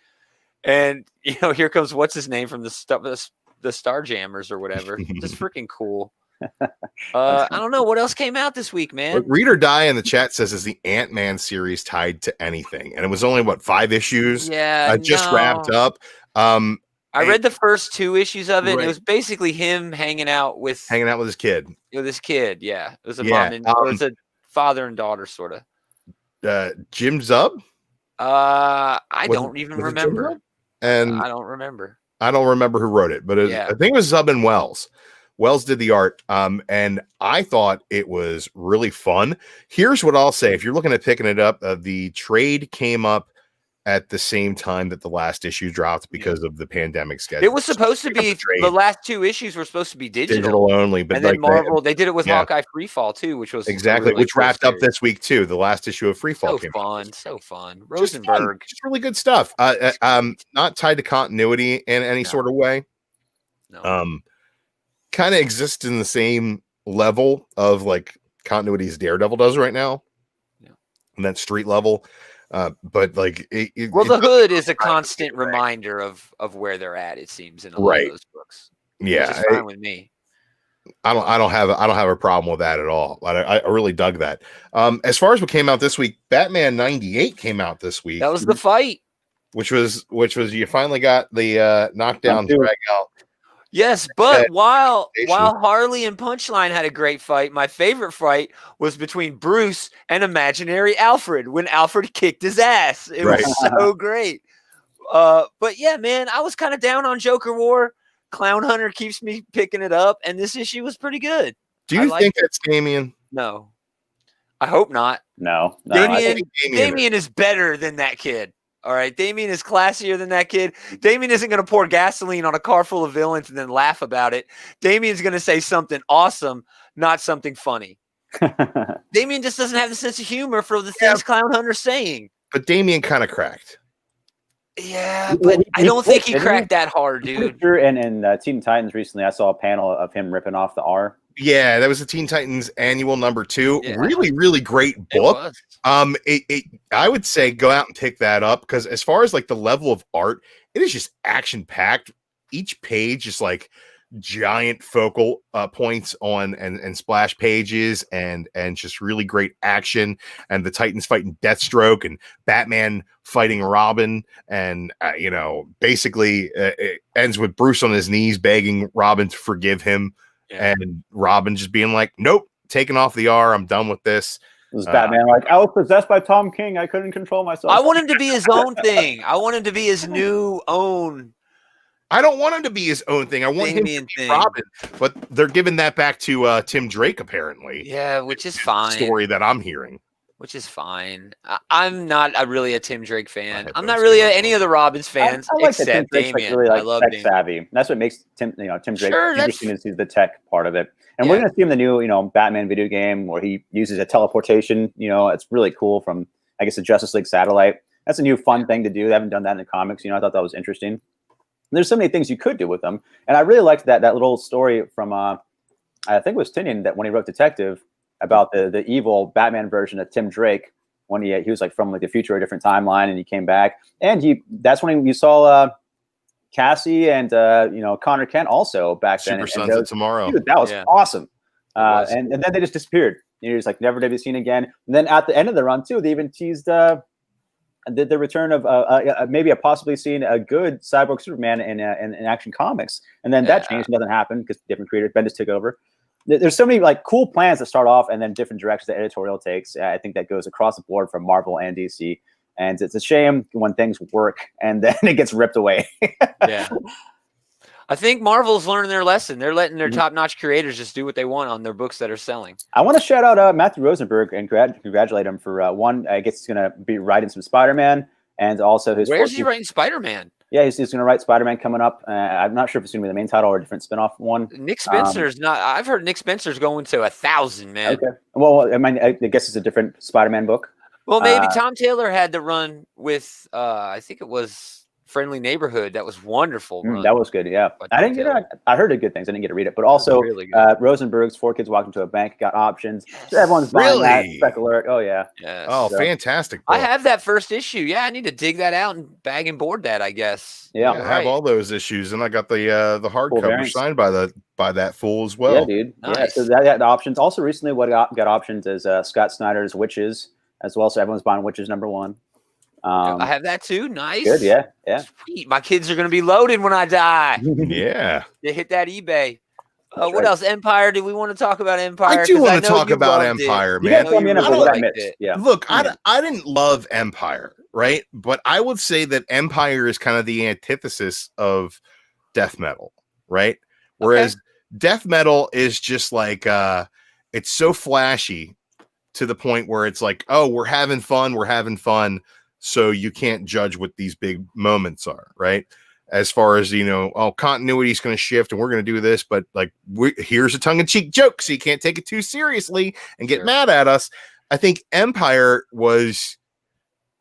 And, here comes what's his name from the Starjammers or whatever. Just freaking cool. I don't know what else came out this week, man. Look, Read or Die in the chat says, is the Ant-Man series tied to anything? And it was only 5 issues? Yeah, just wrapped up. I I read the first 2 issues of it. And Right. it was basically him hanging out with his kid. this kid. Yeah, it was a Yeah, mom and or it was a father and daughter sort of. Jim Zub. I Was don't even was it Jim remember. Zub? And I don't remember. I don't remember who wrote it, but Yeah. I think it was Zub and Wells. Wells did the art, and I thought it was really fun. Here's what I'll say: if you're looking at picking it up, the trade came up at the same time that the last issue dropped because of the pandemic schedule. It was supposed to be the last 2 issues were supposed to be digital only, but and then like Marvel they did it with yeah. Hawkeye Freefall too, which was exactly really which cool wrapped up series. this week too. The last issue of Freefall came out. So fun. Just fun. Rosenberg. Just really good stuff. Not tied to continuity in any sort of way. No. Kind of exists in the same level of like continuity as Daredevil does right now. Yeah. And that street level. But like the Hood is a constant reminder of where they're at, it seems, in a lot of those books. Yeah. Which is fine with me. I don't have a problem with that at all. I really dug that. As far as what came out this week, Batman 98 came out this week. That was the fight. Which was you finally got the knockdown drag out. Yes, but while Harley and Punchline had a great fight, my favorite fight was between Bruce and imaginary Alfred when Alfred kicked his ass. It was so great. But yeah, man, I was kind of down on Joker War. Clown Hunter keeps me picking it up, and this issue was pretty good. Do you think that's Damian? No. I hope not. No. Damian is better than that kid. All right, Damian is classier than that kid. Damian isn't going to pour gasoline on a car full of villains and then laugh about it. Damian's going to say something awesome, not something funny. Damian just doesn't have the sense of humor for the things Clown Hunter's saying. But Damian kind of cracked. Yeah, but I don't think he cracked that hard, dude. In Teen Titans recently, I saw a panel of him ripping off the R. Yeah, that was the Teen Titans annual #2. Yeah. Really, really great book. I would say go out and pick that up because as far as like the level of art, it is just action packed. Each page is like giant focal points on and splash pages and just really great action. And the Titans fighting Deathstroke and Batman fighting Robin, and basically it ends with Bruce on his knees begging Robin to forgive him. Yeah. And Robin just being like, nope, taking off the R. I'm done with this. Was Batman like, I was possessed by Tom King. I couldn't control myself. I want him to be his own thing. I want him to be his new own. I don't want him to be his own thing. I want him to be Robin. But they're giving that back to Tim Drake, apparently. Yeah, which is fine. Story that I'm hearing. Which is fine. I'm not really a Tim Drake fan. I'm not really any of the Robbins fans, I like except Damian. Really I love tech savvy. That's what makes Tim Drake interesting is the tech part of it. And we're going to see him in the new, Batman video game where he uses a teleportation. It's really cool from, I guess, the Justice League satellite. That's a new fun thing to do. They haven't done that in the comics. I thought that was interesting. And there's so many things you could do with them. And I really liked that little story from, I think it was Tinian, that when he wrote Detective, about the evil Batman version of Tim Drake when he was like from like the future, a different timeline, and he came back, and that's when you saw Cassie and Connor Kent also back then. Super Sons of Tomorrow. Dude, that was awesome. And then they just disappeared. He was like never to be seen again. And then at the end of the run too, they even teased the return of maybe possibly seeing a good Cyborg Superman in Action Comics. And then that changed. Nothing happened because different creators. Bendis took over. There's so many like cool plans that start off and then different directions the editorial takes. I think that goes across the board from Marvel and DC. And it's a shame when things work and then it gets ripped away. Yeah. I think Marvel's learning their lesson. They're letting their top-notch creators just do what they want on their books that are selling. I want to shout out Matthew Rosenberg and congratulate him for one. I guess he's going to be writing some Spider-Man and also his. Where's he writing Spider-Man? Yeah, he's going to write Spider-Man coming up. I'm not sure if it's going to be the main title or a different spinoff one. Nick Spencer's not. I've heard Nick Spencer's going to 1,000, man. Okay. Well, I guess it's a different Spider-Man book. Well, maybe Tom Taylor had the run with, I think it was Friendly Neighborhood. That was wonderful. That was good. Yeah, I didn't get it. I heard good things. I didn't get to read it, but also really Rosenberg's 4 Kids Walk Into a Bank got options. So everyone's buying that. Spec Alert. Oh yeah. Yes. Oh, so fantastic. Book. I have that first issue. Yeah, I need to dig that out and bag and board that, I guess. Yeah, I have all those issues, and I got the hardcover signed by that fool as well. Yeah, dude. Nice. Yeah, so that got options. Also, recently, what got options is Scott Snyder's Witches as well. So everyone's buying Witches #1. I have that too. Nice. Good, yeah. Sweet. My kids are going to be loaded when I die. Yeah. They hit that eBay. What right. else? Empire. Do we want to talk about Empire? I do 'Cause want to know talk you about loved it. Empire, You man. guys let me in I if really I liked missed. it. Yeah. Look, I didn't love Empire, right? But I would say that Empire is kind of the antithesis of death metal, right? Whereas death metal is just like it's so flashy to the point where it's like, oh, we're having fun, so you can't judge what these big moments are, right? As far as, you know, oh, continuity is going to shift and we're going to do this, but like, here's a tongue-in-cheek joke, so you can't take it too seriously and get mad at us. I think Empire was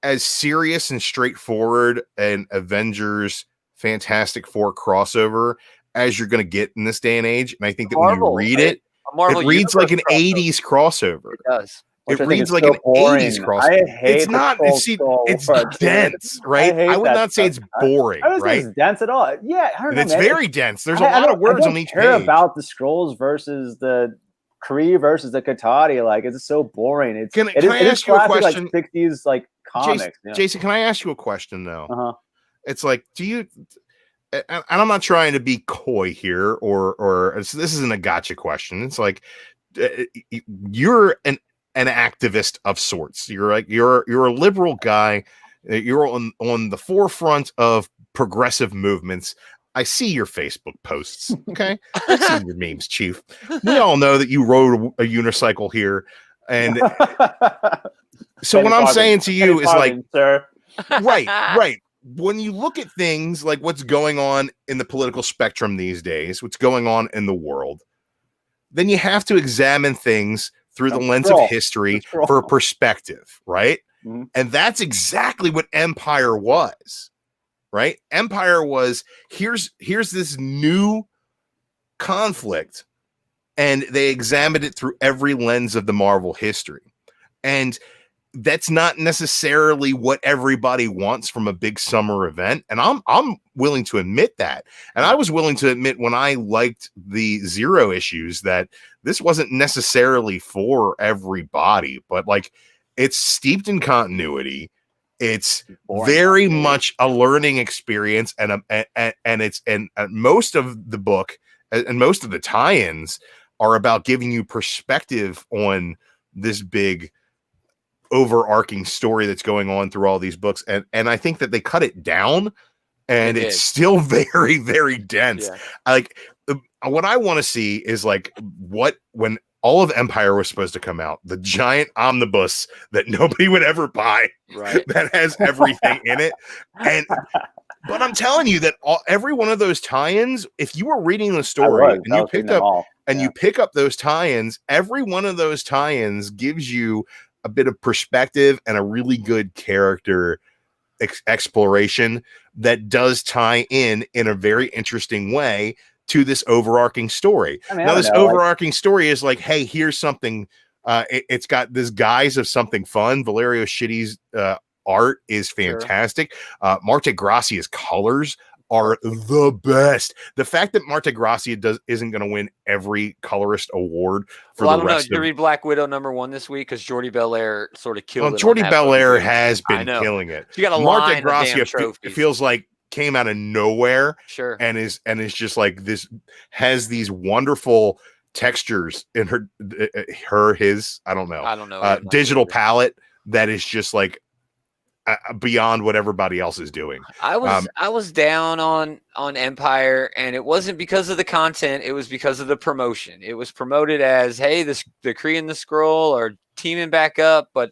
as serious and straightforward an Avengers Fantastic Four crossover as you're going to get in this day and age. And I think that when you read it, it reads like an 80s crossover. It does. It reads like an 80s crossover. It's not. It's dense, right? I would not say it's boring, I don't right? think it's dense at all. Yeah, I don't know, It's man. very dense. There's a lot of words on each page. I don't care about the scrolls versus the Kree versus the Katati. Like, it's so boring. It's Can I ask you a question? Like 60s like comics. Jason, can I ask you a question though? Uh-huh. It's like, do you? And I'm not trying to be coy here, or this isn't a gotcha question. It's like you're an activist of sorts. You're a liberal guy. You're on the forefront of progressive movements. I see your Facebook posts. Okay, I see your memes, Chief. We all know that you rode a unicycle here, and so what I'm saying to you is like, sir. right. When you look at things like what's going on in the political spectrum these days, what's going on in the world, then you have to examine things through the lens of history for a perspective, right? Mm-hmm. And that's exactly what Empire was, right? Empire was, here's this new conflict, and they examined it through every lens of the Marvel history. And that's not necessarily what everybody wants from a big summer event. And I'm willing to admit that. And I was willing to admit when I liked the Zero issues that this wasn't necessarily for everybody, but like, it's steeped in continuity. It's very much a learning experience, and most of the book and most of the tie-ins are about giving you perspective on this big overarching story that's going on through all these books. And I think that they cut it down, and it's still very, very dense. Yeah. Like what I want to see is like when all of Empire was supposed to come out, the giant omnibus that nobody would ever buy, right? That has everything in it. But I'm telling you that every one of those tie-ins, if you were reading the story and you picked up you pick up those tie-ins, every one of those tie-ins gives you a bit of perspective and a really good character exploration that does tie in a very interesting way to this overarching story. I mean, now, this overarching story is like, hey, here's something. It's got this guise of something fun. Valerio Schitti's art is fantastic. Sure. Marte Gracia's colors are the best. The fact that Marte Gracia isn't going to win every colorist award for the rest Did you read Black Widow #1 this week? Because Jordi Belair sort of killed it. Jordi Belair has been killing it. You got a Marte Gracia it feels like came out of nowhere. Sure. And is just like this, has these wonderful textures in his I don't know digital palette that is just like beyond what everybody else is doing. I was down on Empire, and it wasn't because of the content, it was because of the promotion. It was promoted as, hey, the Kree and the Skrull are teaming back up, but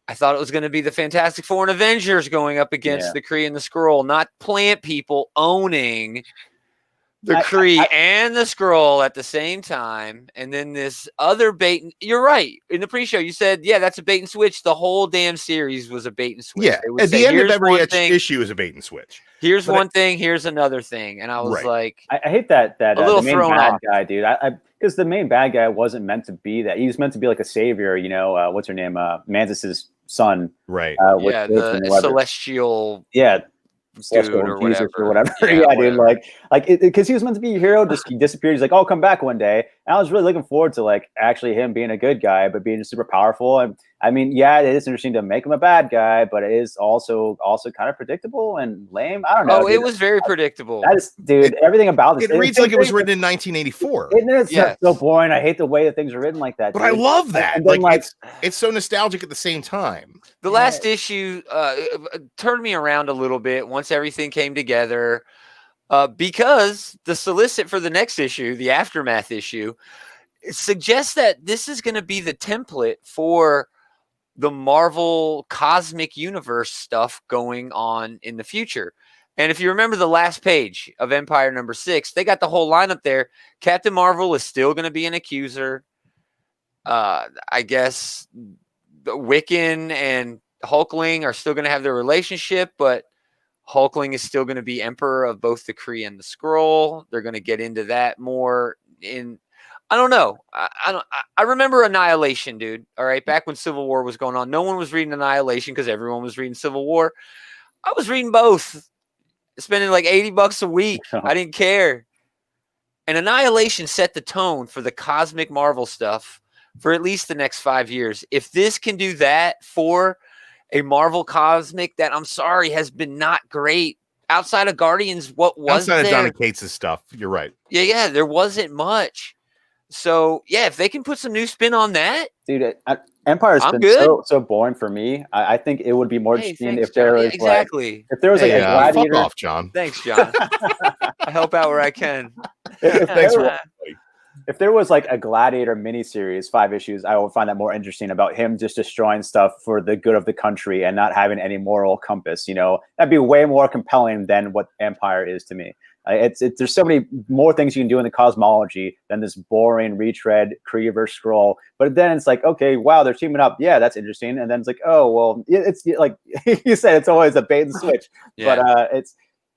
I thought it was going to be the Fantastic Four and Avengers going up against the Kree and the Skrull, not plant people owning the Kree and the Skrull at the same time. And then this other bait. You're right. In the pre-show, you said, yeah, that's a bait and switch. The whole damn series was a bait and switch. Yeah. At the end of every issue is a bait and switch. Here's one thing. Here's another thing. And I was like, I hate that a little the main bad guy, dude. Because the main bad guy wasn't meant to be that. He was meant to be like a savior, you know, what's her name? Mantis's son. Right. The celestial. Yeah. Dude or whatever. Yeah, dude. Like because he was meant to be a hero. Just he disappeared. He's like, "Oh, come back one day." And I was really looking forward to like actually him being a good guy, but being super powerful. And I mean, yeah, it is interesting to make him a bad guy, but it is also kind of predictable and lame. I don't know. Oh, it was very predictable. That is, dude. Everything about this. It reads like it was written in 1984. It's Yes. so boring. I hate the way that things are written like that. But dude. I love that. And then, Like it's so nostalgic at the same time. The last issue turned me around a little bit once everything came together, because the solicit for the next issue, the Aftermath issue, it suggests that this is going to be the template for the Marvel Cosmic Universe stuff going on in the future. And if you remember the last page of Empire #6, they got the whole lineup there. Captain Marvel is still going to be an accuser. I guess the Wiccan and Hulkling are still going to have their relationship, but Hulkling is still going to be emperor of both the Kree and the Skrull. They're going to get into that more in. I don't know. I remember Annihilation, dude. All right, back when Civil War was going on, no one was reading Annihilation because everyone was reading Civil War. I was reading both, spending like $80 a week. I didn't care. And Annihilation set the tone for the cosmic Marvel stuff for at least the next 5 years. If this can do that for a Marvel Cosmic that, I'm sorry, has been not great outside of Guardians, what was outside there? of Donny Cates' stuff? You're right. Yeah, there wasn't much. So yeah, if they can put some new spin on that, dude, Empire's I'm been good. so boring for me. I think it would be more interesting thanks, if there John. was Yeah, exactly. if there was like a fuck gladiator. off, John. Thanks, John. I help out where I can. Thanks for If there was like a Gladiator miniseries, 5 issues, I would find that more interesting about him just destroying stuff for the good of the country and not having any moral compass. You know, that'd be way more compelling than what Empire is to me. There's so many more things you can do in the cosmology than this boring retread Kree versus Skrull. But then it's like, okay, wow, they're teaming up. Yeah, that's interesting. And then it's like, oh, well, it's like you said, it's always a bait and switch. Yeah. But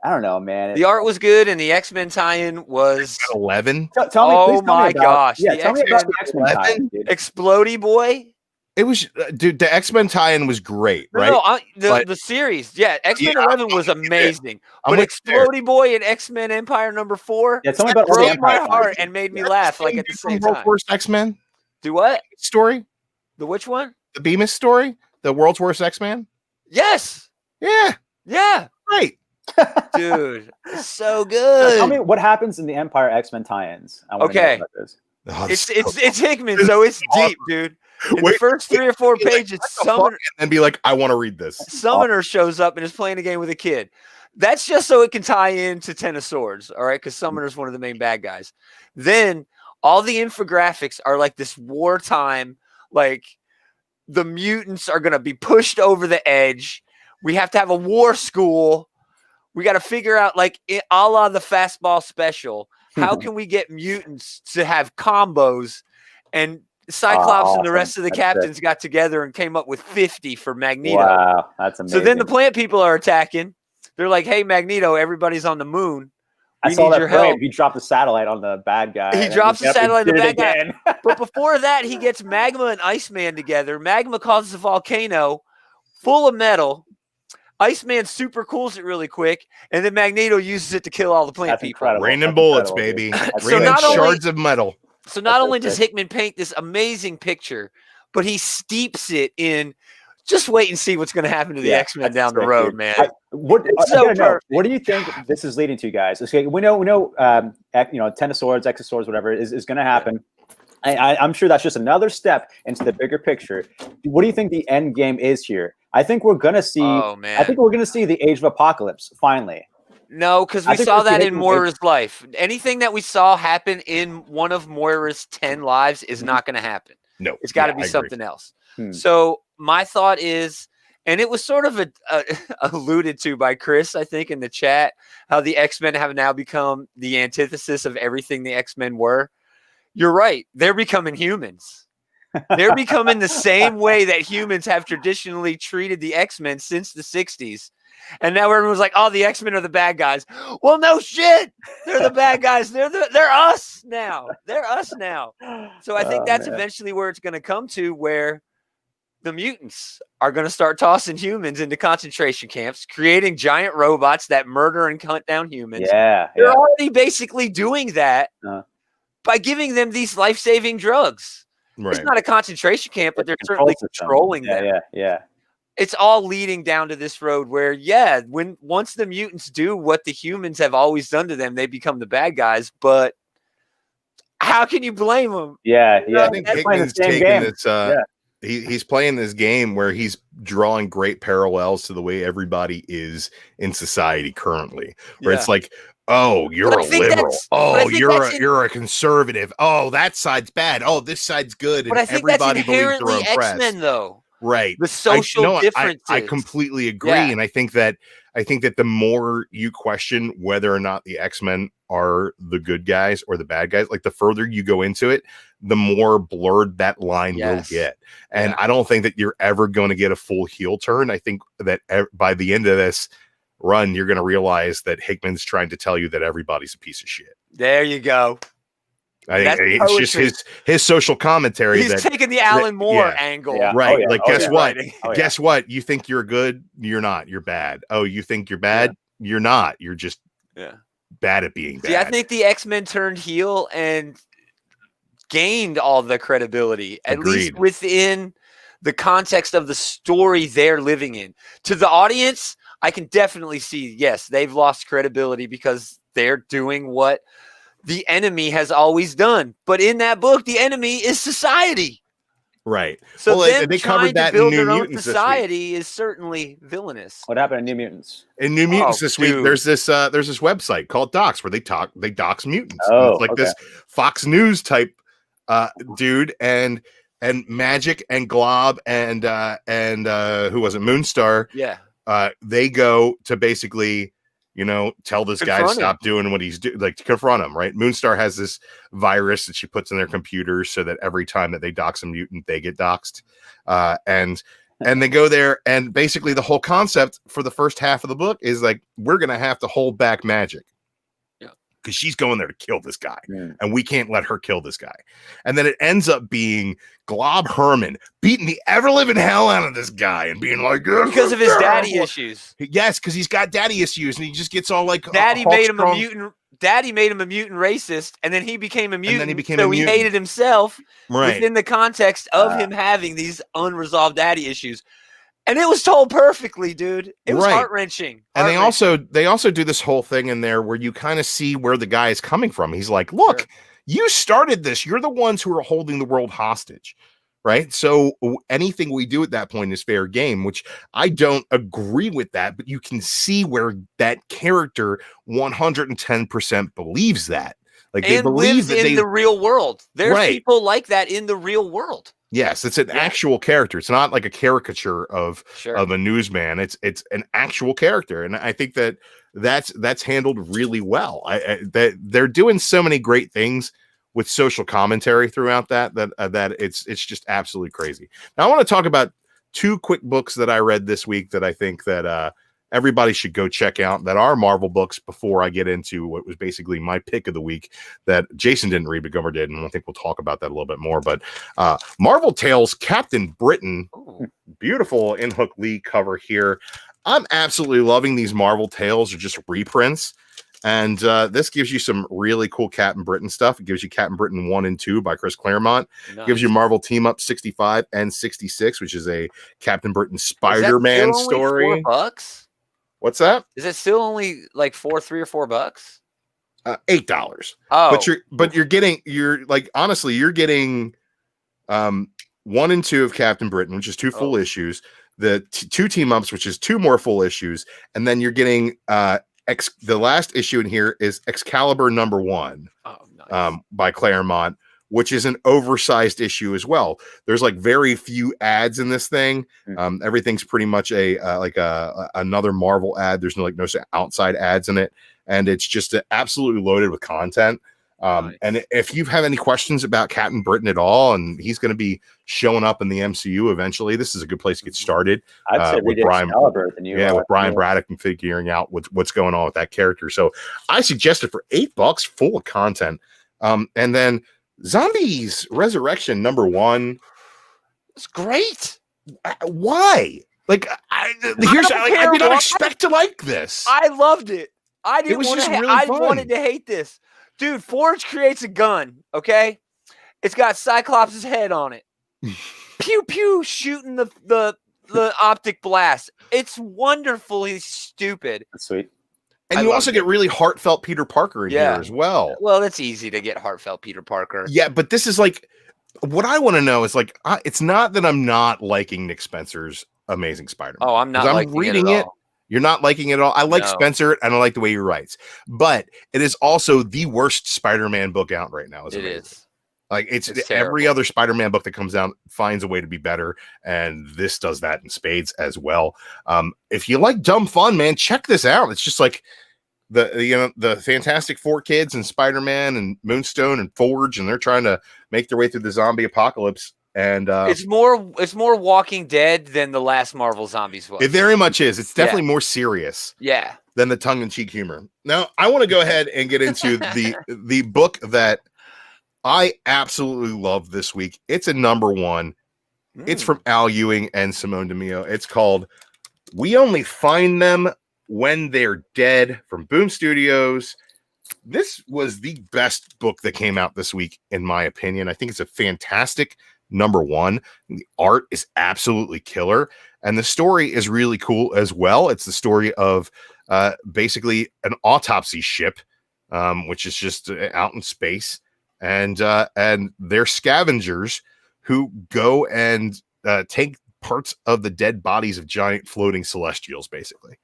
I don't know, man. The art was good, and the X-Men tie-in was 11. Tell me, oh please tell my me about, gosh! Yeah, the tell me about the X-Men 11? tie-in, dude. Explodey Boy. It was, dude. The X-Men tie-in was great, right? No, the series, yeah. X-Men 11 was amazing, I'm but with you there. Explodey Boy and X-Men Empire #4 Yeah, tell me about all the broke my Empire heart tie-ins. and made me That's laugh the like same at the dude same from World time. Worst X-Men Do what? story, The which one? the Bemis story, the World's Worst X-Men. Yes. Yeah, Yeah, great. dude, it's so good. Tell me what happens in the Empire X-Men tie-ins. I wanna know Okay. about this. Oh, It's Hickman, so it's deep, dude. In the first 3 or 4 pages, and be like, I want to read this. Summoner shows up and is playing a game with a kid. That's just so it can tie into Ten of Swords, all right? Because Summoner's one of the main bad guys. Then all the infographics are like this wartime, like the mutants are going to be pushed over the edge. We have to have a war school. We got to figure out, like, a la the fastball special, how can we get mutants to have combos? And Cyclops and the rest of the captains got together and came up with 50 for Magneto. Wow, that's amazing. So then the plant people are attacking. They're like, hey, Magneto, everybody's on the moon. I saw that frame. He dropped the satellite on the bad guy. He drops the satellite on the bad guy. But before that, he gets Magma and Iceman together. Magma causes a volcano full of metal. Iceman super cools it really quick, and then Magneto uses it to kill all the plant That's people. incredible. Raining That's bullets, incredible, baby. dude. So Raining not only- shards of metal. So not That's only so does sick. Hickman paint this amazing picture, but he steeps it in. Just wait and see what's going to happen to the X-Men that's down the sick, road, dude. man. What so do you think this is leading to, guys? Okay, we know, Ten of Swords, X of Swords, whatever is going to happen. I'm sure that's just another step into the bigger picture. What do you think the end game is here? I think we're going to see. Oh, man. I think we're going to see the Age of Apocalypse finally. No, because I we think saw we're that in seeing- Moira's life. Anything that we saw happen in one of Moira's 10 lives is not going to happen. No, It's got to yeah, be I agree. something else. Hmm. So my thought is, and it was sort of alluded to by Chris, I think, in the chat, how the X-Men have now become the antithesis of everything the X-Men were. You're right. They're becoming humans. They're becoming the same way that humans have traditionally treated the X-Men since the 60s. And now everyone's like, oh, the X-Men are the bad guys. Well, no shit. They're the bad guys. They're us now. They're us now. So I think that's eventually where it's going to come to, where the mutants are going to start tossing humans into concentration camps, creating giant robots that murder and hunt down humans. Yeah, They're already basically doing that by giving them these life-saving drugs. It's not a concentration camp, but they're certainly controlling them. Yeah. It's all leading down to this road where, once the mutants do what the humans have always done to them, they become the bad guys. But how can you blame them? Yeah. I think Hickman's taking this. He's playing this game where he's drawing great parallels to the way everybody is in society currently. Where it's like, oh, you're a liberal. Oh, you're a conservative. Oh, that side's bad. Oh, this side's good. But I think everybody that's inherently X-Men, though. Right. The social differences. I completely agree. Yeah. And I think that the more you question whether or not the X-Men are the good guys or the bad guys, like the further you go into it, the more blurred that line will get. And I don't think that you're ever going to get a full heel turn. I think that by the end of this run, you're going to realize that Hickman's trying to tell you that everybody's a piece of shit. There you go. I think it's just his social commentary. He's taking the Alan Moore angle. Yeah. Right. Guess what? Guess what? You think you're good? You're not. You're bad. Oh, you think you're bad? You're not. You're just bad at being bad. See, I think the X-Men turned heel and gained all the credibility, at least within the context of the story they're living in. To the audience, I can definitely see, yes, they've lost credibility because they're doing what the enemy has always done. But in that book, the enemy is society. Right. So they covered that in New Mutants. Society is certainly villainous. What happened in New Mutants? In New Mutants this week, there's this website called Docs where they dox mutants. It's this Fox News type dude and Magic and Glob and who was it? Moonstar. Yeah. They go to basically, tell this guy to stop doing what he's doing, like to confront him, right? Moonstar has this virus that she puts in their computers so that every time that they dox a mutant, they get doxed. And they go there, and basically the whole concept for the first half of the book is like, we're going to have to hold back Magic. Because she's going there to kill this guy, and we can't let her kill this guy. And then it ends up being Glob Herman beating the ever-living hell out of this guy and being like, because of his daddy issues. Yes, because he's got daddy issues, and he just gets all like, Daddy made him a mutant. Daddy made him a mutant racist, and then he became a mutant. So he hated himself within the context of him having these unresolved daddy issues. And it was told perfectly, dude. It was heart-wrenching. And they also do this whole thing in there where you kind of see where the guy is coming from. He's like, look, you started this. You're the ones who are holding the world hostage, right? So anything we do at that point is fair game, which I don't agree with that. But you can see where that character 110% believes that. Like they believe that in the real world. There's people like that in the real world. Yes, it's an actual character. It's not like a caricature of a newsman. It's an actual character, and I think that's handled really well. That they're doing so many great things with social commentary throughout that it's just absolutely crazy. Now I want to talk about two quick books that I read this week that I think that everybody should go check out that are Marvel books before I get into what was basically my pick of the week that Jason didn't read, but Gaumer did. And I think we'll talk about that a little bit more. But Marvel Tales Captain Britain, beautiful In Hook Lee cover here. I'm absolutely loving these Marvel Tales, are just reprints. And this gives you some really cool Captain Britain stuff. It gives you Captain Britain 1 and 2 by Chris Claremont. Nice. Gives you Marvel Team Up 65 and 66, which is a Captain Britain Spider-Man story. $4? What's that? Is it still only like $3 or $4? $8. Oh, but you're getting 1 and 2 of Captain Britain, which is 2 full issues. The 2 team ups, which is 2 more full issues, and then you're getting the last issue in here is Excalibur #1 by Claremont, which is an oversized issue as well. There's like very few ads in this thing. Everything's pretty much another Marvel ad. There's no outside ads in it. And it's just absolutely loaded with content. Nice. And if you have any questions about Captain Britain at all, and he's going to be showing up in the MCU eventually, this is a good place to get started. I'd say with Brian Braddock and figuring out what's going on with that character. So I suggest it for $8, full of content. And then Zombies Resurrection #1. It's great. Why? Like, I did not expect to like this. I loved it. I wanted to hate this. Dude, Forge creates a gun, okay? It's got Cyclops' head on it. Pew pew, shooting the optic blast. It's wonderfully stupid. That's sweet. And you also get really heartfelt Peter Parker in here as well. Well, it's easy to get heartfelt Peter Parker. Yeah, but this is like, what I want to know is like, it's not that I'm not liking Nick Spencer's Amazing Spider-Man. Oh, I'm not liking reading it. You're not liking it at all. I like Spencer and I like the way he writes, but it is also the worst Spider-Man book out right now. It is. Like it's every other Spider-Man book that comes out finds a way to be better, and this does that in spades as well. If you like dumb fun, man, check this out. It's just like the Fantastic Four kids and Spider-Man and Moonstone and Forge, and they're trying to make their way through the zombie apocalypse. And it's more Walking Dead than the last Marvel Zombies was. It very much is. It's definitely more serious. Yeah. Than the tongue-in-cheek humor. Now, I want to go ahead and get into the book that I absolutely love this week. It's a number one. It's from Al Ewing and Simone DeMeo. It's called We Only Find Them When They're Dead from Boom Studios. This was the best book that came out this week, in my opinion. I think it's a fantastic number one. The art is absolutely killer. And the story is really cool as well. It's the story of basically an autopsy ship, which is just out in space. And they're scavengers who go and take parts of the dead bodies of giant floating celestials, basically.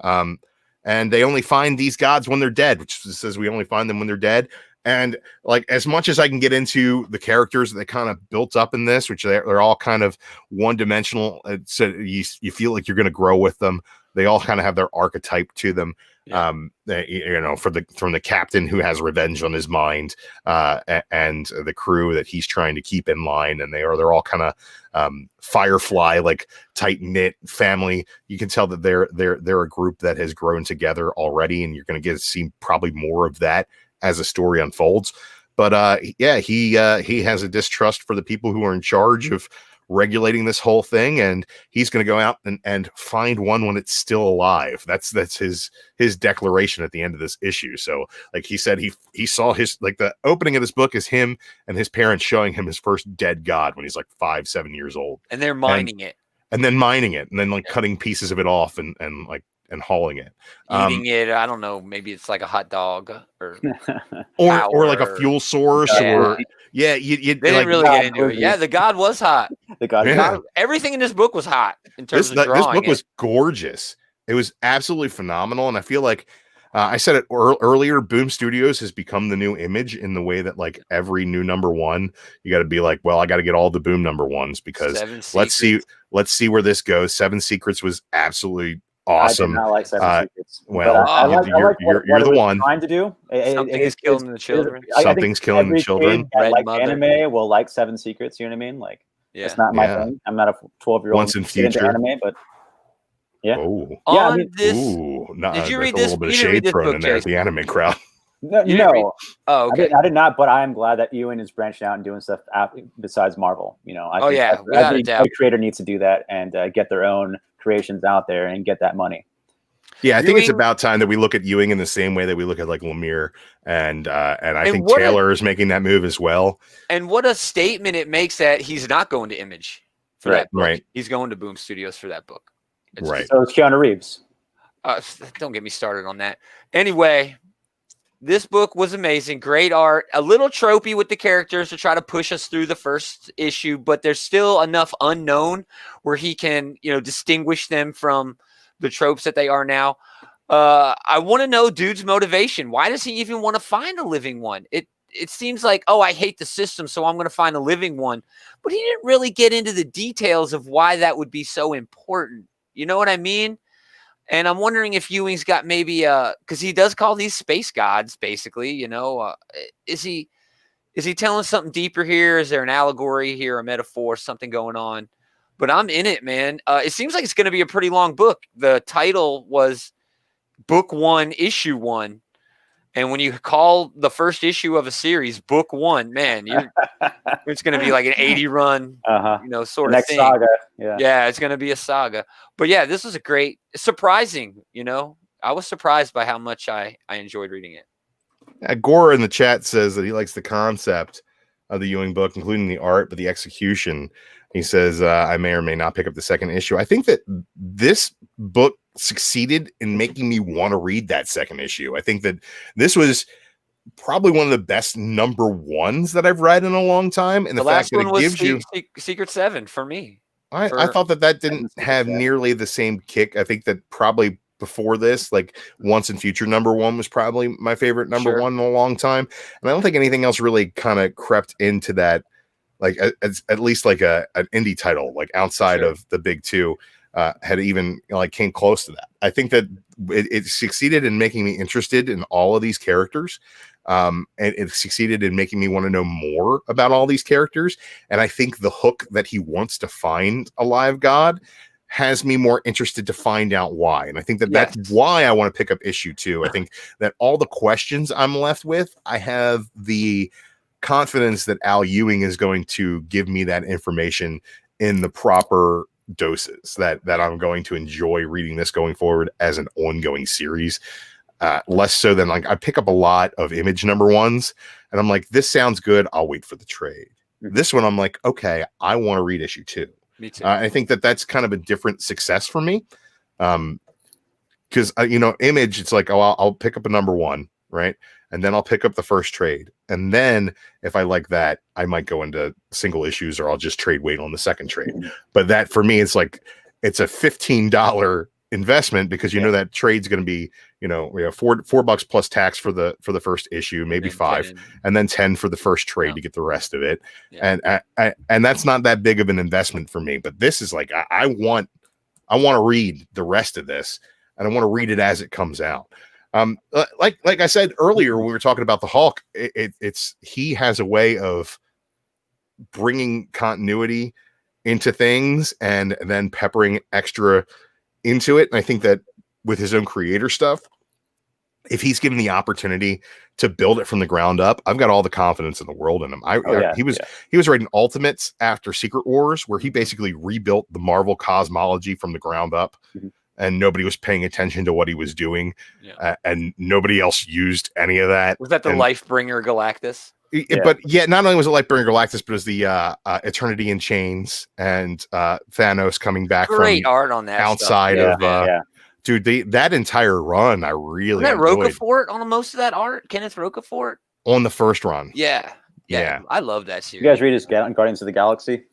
And they only find these gods when they're dead, which says we only find them when they're dead. And like, as much as I can get into the characters that they kind of built up in this, which they're all kind of one-dimensional, so you feel like you're going to grow with them. They all kind of have their archetype to them. Yeah. From the captain who has revenge on his mind, and the crew that he's trying to keep in line, and they're all kind of Firefly, like tight knit family. You can tell that they're a group that has grown together already, and you're going to get to see probably more of that as the story unfolds. But he has a distrust for the people who are in charge of regulating this whole thing, and he's going to go out and find one when it's still alive. That's his declaration at the end of this issue. So like he said, he saw the opening of this book is him and his parents showing him his first dead god when he's like 5-7 years old, and they're mining it and then like cutting pieces of it off and hauling it, eating it. I don't know, maybe it's like a hot dog or like a fuel source. They didn't really get into it. Yeah, the god was hot. Everything in this book was hot in terms of drawing. This book was gorgeous. It was absolutely phenomenal, and I feel like I said it earlier. Boom Studios has become the new Image in the way that like every new number one, you got to be like, well, I got to get all the Boom number ones because let's see where this goes. Seven Secrets was absolutely awesome. I did not like Seven Secrets. Well, you're the one trying to do. Something's killing the children. Something's killing the children. Like anime will like Seven Secrets. You know what I mean? Like, it's not my thing. I'm not a 12-year-old. Once in future anime, but yeah. Oh, yeah. Did you read this? A little bit of shade thrown in there at the anime crowd. No. Oh, okay. I did not, but I am glad that Ewan is branching out and doing stuff besides Marvel. You know, I think without a doubt, a creator needs to do that and get their own creations out there and get that money. Yeah, I think it's about time that we look at Ewing in the same way that we look at like Lemire, and I think Taylor is making that move as well. And what a statement it makes that he's not going to Image for that book. Right. He's going to Boom Studios for that book. Right. So it's Keanu Reeves. Don't get me started on that. Anyway, this book was amazing. Great art. A little tropey with the characters to try to push us through the first issue, but there's still enough unknown where he can, distinguish them from the tropes that they are now. I want to know dude's motivation. Why does he even want to find a living one? It seems like, I hate the system, so I'm going to find a living one. But he didn't really get into the details of why that would be so important. You know what I mean? And I'm wondering if Ewing's got maybe because he does call these space gods, basically, is he telling something deeper here? Is there an allegory here, a metaphor, something going on? But I'm in it, man. It seems like it's going to be a pretty long book. The title was Book 1, Issue 1. And when you call the first issue of a series Book 1, man, it's going to be like an 80-run, sort of thing. Saga. Yeah, it's going to be a saga. But yeah, this was a great, surprising. I was surprised by how much I enjoyed reading it. Gore in the chat says that he likes the concept of the Ewing book, including the art, but the execution. He says, I may or may not pick up the second issue. I think that this book succeeded in making me want to read that second issue. I think that this was probably one of the best number ones that I've read in a long time. And the fact that it gives you Secret Seven for me. I thought that didn't have nearly the same kick. I think that probably before this, like Once and Future number one was probably my favorite number one in a long time. And I don't think anything else really kind of crept into that, like at least like an indie title, like outside of the big two, had even like came close to that. I think that it succeeded in making me interested in all of these characters. And it succeeded in making me want to know more about all these characters. And I think the hook that he wants to find a live god has me more interested to find out why. And I think that that's why I want to pick up issue 2. I think that all the questions I'm left with, I have the confidence that Al Ewing is going to give me that information in the proper doses, that I'm going to enjoy reading this going forward as an ongoing series. Less so than like I pick up a lot of Image number ones and I'm like, this sounds good. I'll wait for the trade. This one, I'm like, okay, I want to read issue 2. Me too. I think that that's kind of a different success for me. Because, Image, it's like, I'll pick up a number 1, right? And then I'll pick up the first trade. And then if I like that, I might go into single issues or I'll just trade wait on the second trade. But that for me, it's like, it's a $15 investment because you know that trade's going to be, $4 plus tax for the first issue, maybe 5, and then 10 for the first trade to get the rest of it. And that's not that big of an investment for me. But this is like, I want to read the rest of this, and I want to read it as it comes out. Like I said earlier, when we were talking about the Hulk, he has a way of bringing continuity into things and then peppering extra into it. And I think that with his own creator stuff, if he's given the opportunity to build it from the ground up, I've got all the confidence in the world in him. He was writing Ultimates after Secret Wars, where he basically rebuilt the Marvel cosmology from the ground up. And nobody was paying attention to what he was doing, and nobody else used any of that. Was that the Lifebringer Galactus? But not only was it Lifebringer Galactus, but it was the Eternity in Chains and Thanos coming back Great from art on that outside of dude. That entire run, I really that enjoyed. Rocafort on most of that art. Kenneth Rocafort on the first run. Yeah, I love that series. You guys read his Guardians of the Galaxy?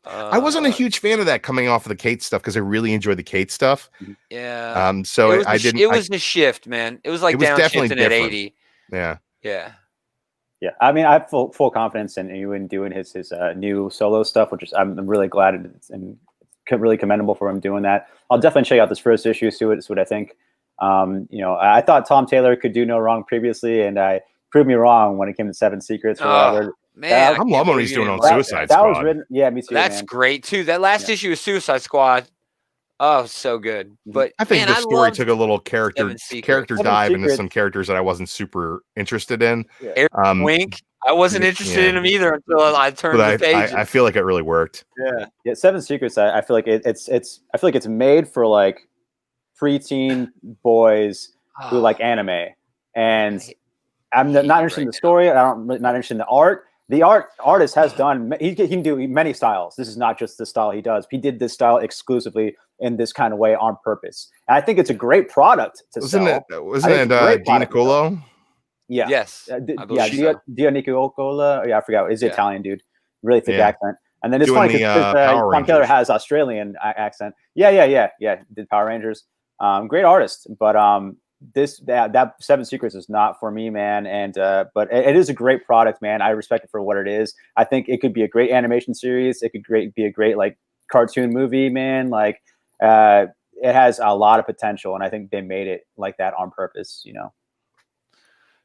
I wasn't a huge fan of that coming off of the Kate stuff because I really enjoyed the Kate stuff. Yeah. So I didn't. It was a shift, man. It was like downshifting at 80. Yeah. I mean, I have full confidence in Ewan doing his new solo stuff, which is I'm really glad and really commendable for him doing that. I'll definitely check out this first issue, see what I think. I thought Tom Taylor could do no wrong previously, and I proved me wrong when it came to Seven Secrets or whatever. Man, I'm loving what he's doing on Suicide Squad. Was written, me too. That's great too. That last issue of Suicide Squad, so good. But I think the story took a little character dive into some characters that I wasn't super interested in. Eric Wink, I wasn't interested in him either until I turned the page. I feel like it really worked. Yeah. Seven Secrets. I feel like it's made for like preteen boys who like anime, and I'm not interested in the story. I'm not interested in the art. The artist has done. He can do many styles. This is not just the style he does. He did this style exclusively in this kind of way on purpose, and I think it's a great product to sell. Wasn't it Di Nicolo? Yeah. Yes. Dia Nicolo. Yeah, I forgot. He's the Italian dude. Really thick accent. And then it's funny because Tom Taylor has Australian accent. Yeah. Did Power Rangers. Great artist, but that Seven Secrets is not for me, man. And but it is a great product, man. I respect it for what it is. I think it could be a great animation series. It could be a great like cartoon movie, man. Like it has a lot of potential, and I think they made it like that on purpose. Did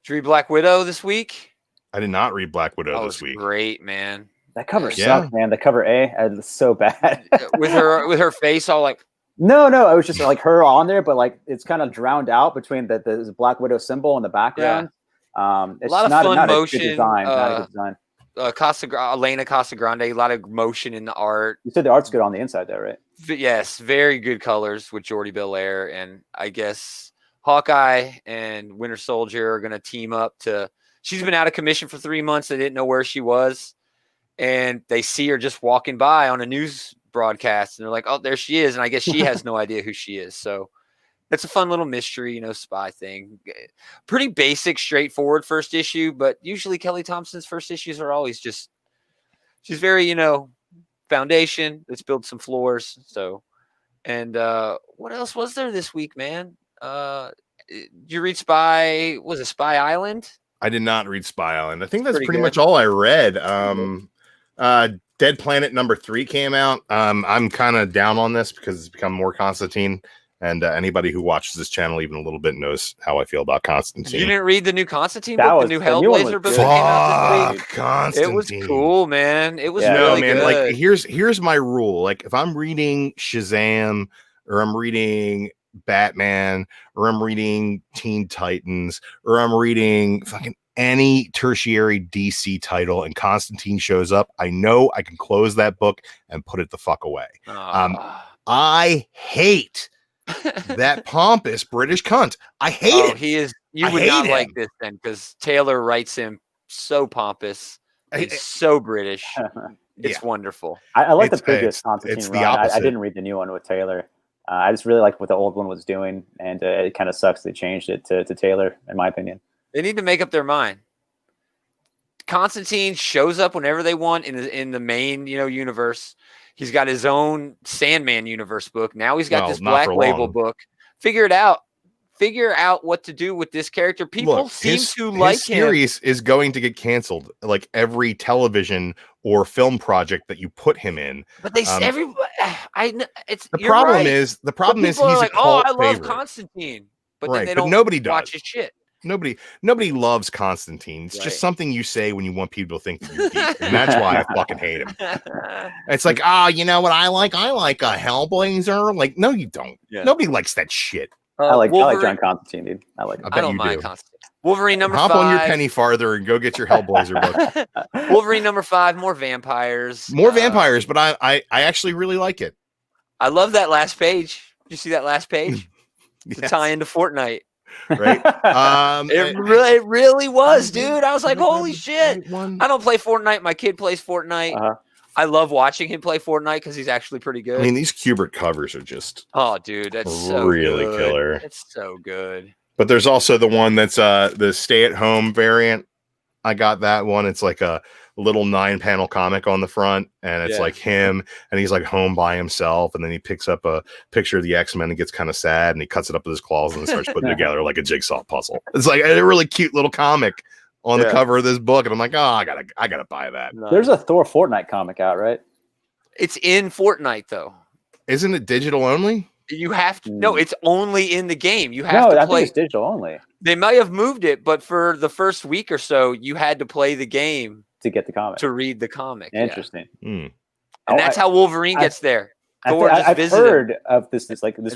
you read Black Widow this week? I did not read Black Widow this week. Great, man. That cover sucked, man. The cover A is so bad. with her face all like. No, it was just like her on there, but like it's kind of drowned out between the Black Widow symbol in the background. It's a lot of fun motion. Not a good design. Elena Casagrande, a lot of motion in the art. You said the art's good on the inside, though, right? Yes, very good colors with Jordi Belair, and I guess Hawkeye and Winter Soldier are going to team up to she's been out of commission for 3 months. They didn't know where she was, and they see her just walking by on a news broadcast, and they're like, "Oh, there she is!" And I guess she has no idea who she is. So it's a fun little mystery, spy thing. Pretty basic, straightforward first issue, but usually Kelly Thompson's first issues are always just she's very foundation. Let's build some floors. So, and what else was there this week, man? Did you read Spy? Was it Spy Island? I did not read Spy Island. I think that's pretty good. much all I read. Dead Planet #3 came out. I'm kind of down on this because it's become more Constantine. And anybody who watches this channel even a little bit knows how I feel about Constantine. You didn't read the new Constantine book, the new Hellblazer book that came out this week? Constantine. It was cool, man. It was really good. Like here's my rule. Like if I'm reading Shazam or I'm reading Batman or I'm reading Teen Titans or I'm reading fucking any tertiary DC title and Constantine shows up, I know I can close that book and put it the fuck away. I hate that pompous British cunt. I hate it. He is. You would not like this then, because Taylor writes him so pompous. He's so British. It's wonderful. I like the previous Constantine it's run. the opposite. I didn't read the new one with Taylor. I just really liked what the old one was doing, and it kind of sucks they changed it to Taylor, in my opinion. They need to make up their mind. Constantine shows up whenever they want in the main universe. He's got his own Sandman universe book. Now he's got this Black Label book. Figure it out. Figure out what to do with this character. People seem to like him. His series is going to get canceled, like every television or film project that you put him in. But they the problem is he's like, a cult I love favorite. Constantine, but Right, then they but don't nobody does. watch his shit. Nobody loves Constantine. It's just something you say when you want people to think that you're deep, and that's why I fucking hate him. It's like, you know what I like? I like a Hellblazer. Like, no, you don't. Yeah. Nobody likes that shit. I like John Constantine, dude. I like him. I don't mind Constantine. Wolverine number 5. Hop on your penny farther and go get your Hellblazer book. Wolverine number 5. More vampires. More vampires, but I actually really like it. I love that last page. Did you see that last page? To tie into Fortnite. Right. It really was, dude. I was like, holy shit. I don't play Fortnite. My kid plays Fortnite. I love watching him play Fortnite because he's actually pretty good. I mean, these Kubert covers are just dude, that's so really good. Killer. It's so good. But there's also the one that's the stay-at-home variant. I got that one. It's like a little 9-panel comic on the front, and it's like him, and he's like home by himself, and then he picks up a picture of the X-Men and gets kind of sad, and he cuts it up with his claws and starts putting it together like a jigsaw puzzle. It's like a really cute little comic on the cover of this book, and I'm like, I gotta buy that. There's a Thor Fortnite comic out, right? It's in Fortnite though. Isn't it digital only? You have to. No, it's only in the game. You have to I play. think it's digital only. They might have moved it, but for the first week or so, you had to play the game to get the comic, to read the comic. Interesting. And that's how Wolverine gets there. I've heard of this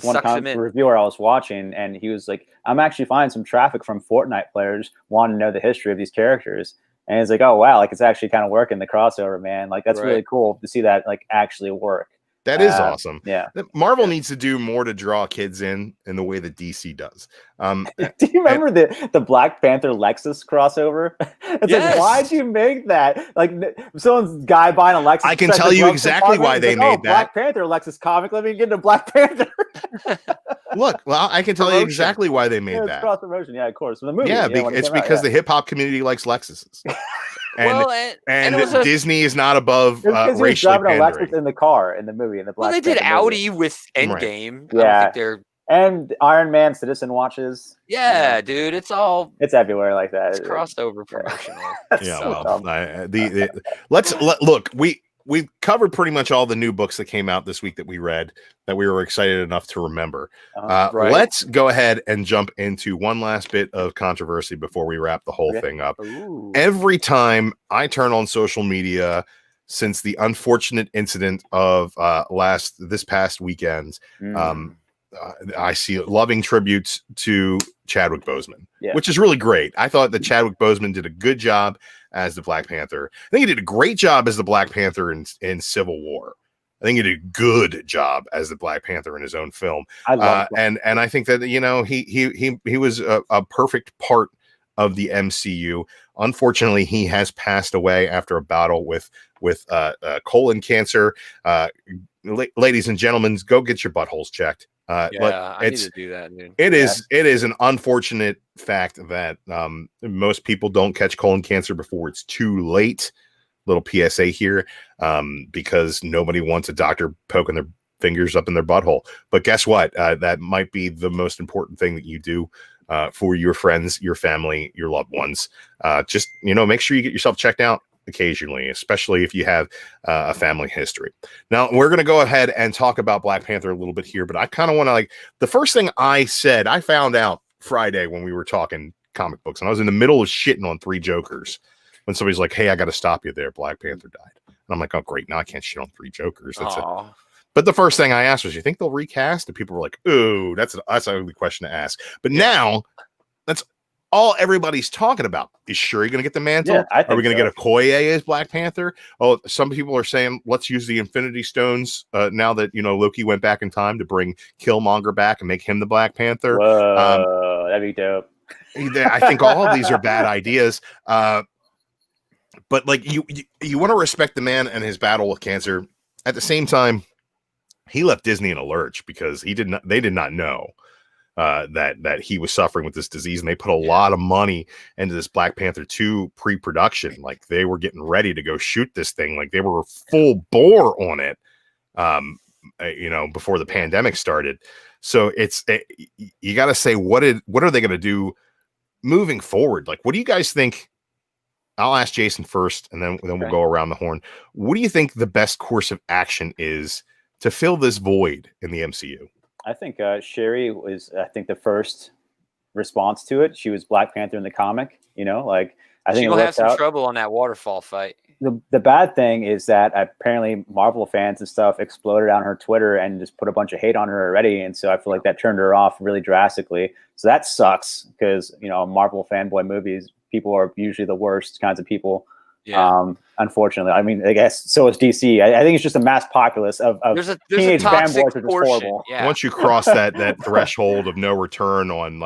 one reviewer I was watching, and he was like, I'm actually finding some traffic from Fortnite players wanting to know the history of these characters. And it's like, oh, wow, like it's actually kind of working, the crossover, man. Like that's really cool to see that like actually work. That is awesome. Yeah. Marvel needs to do more to draw kids in the way that DC does. Do you remember the Black Panther Lexus crossover? It's like, why'd you make that? Like someone's guy buying a Lexus. I can tell you exactly why they made that. Black Panther Lexus comic. Let me get into Black Panther. Look, well, I can tell you exactly why they made that. Cross promotion, yeah, of course. The movie, it's because the hip hop community likes Lexuses. And Disney is not above racially driving a Lexus in the car in the movie in the Black. Well, they did Audi with Endgame. Right. I don't think and Iron Man Citizen watches. Yeah, dude, it's everywhere like that. It's crossover promotional. Look. We've covered pretty much all the new books that came out this week that we read that we were excited enough to remember. Let's go ahead and jump into one last bit of controversy before we wrap the whole thing up. Ooh. Every time I turn on social media since the unfortunate incident of this past weekend, I see loving tributes to Chadwick Boseman, which is really great. I thought that Chadwick Boseman did a good job as the Black Panther. I think he did a great job as the Black Panther in Civil War. I think he did a good job as the Black Panther in his own film. I love and I think that he was a perfect part of the MCU. Unfortunately, he has passed away after a battle with colon cancer. Ladies and gentlemen, go get your buttholes checked. I need to do that, dude. It is an unfortunate fact that most people don't catch colon cancer before it's too late. Little PSA here, because nobody wants a doctor poking their fingers up in their butthole. But guess what? That might be the most important thing that you do for your friends, your family, your loved ones. Just, make sure you get yourself checked out occasionally, especially if you have a family history. Now, we're going to go ahead and talk about Black Panther a little bit here, but I kind of want to, the first thing I found out Friday when we were talking comic books, and I was in the middle of shitting on Three Jokers when somebody's like, hey, I got to stop you there. Black Panther died. And I'm like, oh, great. Now I can't shit on Three Jokers. But the first thing I asked was, you think they'll recast? And people were like, ooh, that's an ugly question to ask. But now that's all everybody's talking about. Is Shuri going to get the mantle? Yeah, are we going to get Okoye as Black Panther? Oh, some people are saying, let's use the Infinity Stones now that, Loki went back in time to bring Killmonger back and make him the Black Panther. Whoa, that'd be dope. I think all of these are bad ideas. But you want to respect the man and his battle with cancer. At the same time, he left Disney in a lurch because they did not know that he was suffering with this disease, and they put a lot of money into this Black Panther 2 pre-production. Like, they were getting ready to go shoot this thing. Like, they were full bore on it, before the pandemic started. So you got to say, what are they going to do moving forward? Like, what do you guys think? I'll ask Jason first, and then we'll go around the horn. What do you think the best course of action is to fill this void in the MCU? I think Shuri was, the first response to it. She was Black Panther in the comic, I think she'll have some trouble on that waterfall fight. The bad thing is that apparently Marvel fans and stuff exploded on her Twitter and just put a bunch of hate on her already. And so I feel like that turned her off really drastically. So that sucks because, Marvel fanboy movies, people are usually the worst kinds of people. Yeah. Unfortunately, I mean, I guess so is DC. I think it's just a mass populace of there's teenage a toxic fanboys are just horrible. Yeah. Once you cross that threshold of no return on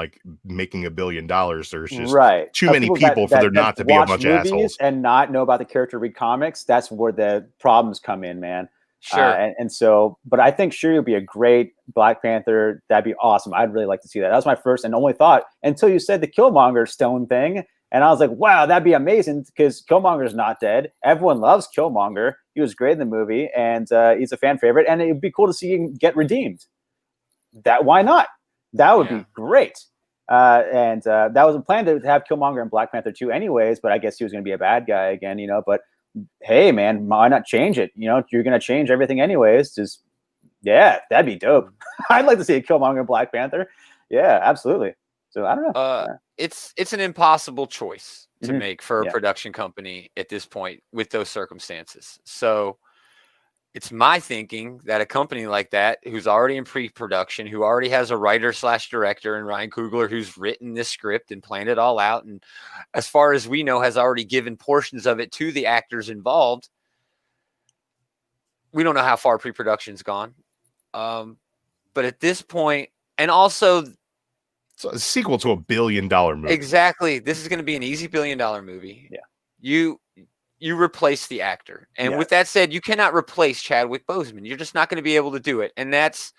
making $1 billion, there's just too many people for there not to be a bunch of assholes and not know about the character, read comics. That's where the problems come in, man. Sure. And so, but I think Shuri would be a great Black Panther. That'd be awesome. I'd really like to see that. That was my first and only thought until you said the Killmonger stone thing. And I was like, wow, that'd be amazing because Killmonger's not dead. Everyone loves Killmonger. He was great in the movie, and he's a fan favorite. And it'd be cool to see him get redeemed. Why not? That would be great. And that was a plan to have Killmonger in Black Panther 2 anyways, but I guess he was going to be a bad guy again, But hey, man, why not change it? You're going to change everything anyways. That'd be dope. I'd like to see a Killmonger in Black Panther. Yeah, absolutely. So I don't know. It's an impossible choice to make for a production company at this point with those circumstances. So it's my thinking that a company like that, who's already in pre-production, who already has a writer/director in Ryan Coogler, who's written this script and planned it all out, and as far as we know, has already given portions of it to the actors involved. We don't know how far pre-production's gone. But at this point, and also, it's a sequel to $1 billion movie. Exactly. This is going to be an easy $1 billion movie. Yeah. You replace the actor. And with that said, you cannot replace Chadwick Boseman. You're just not going to be able to do it. And that's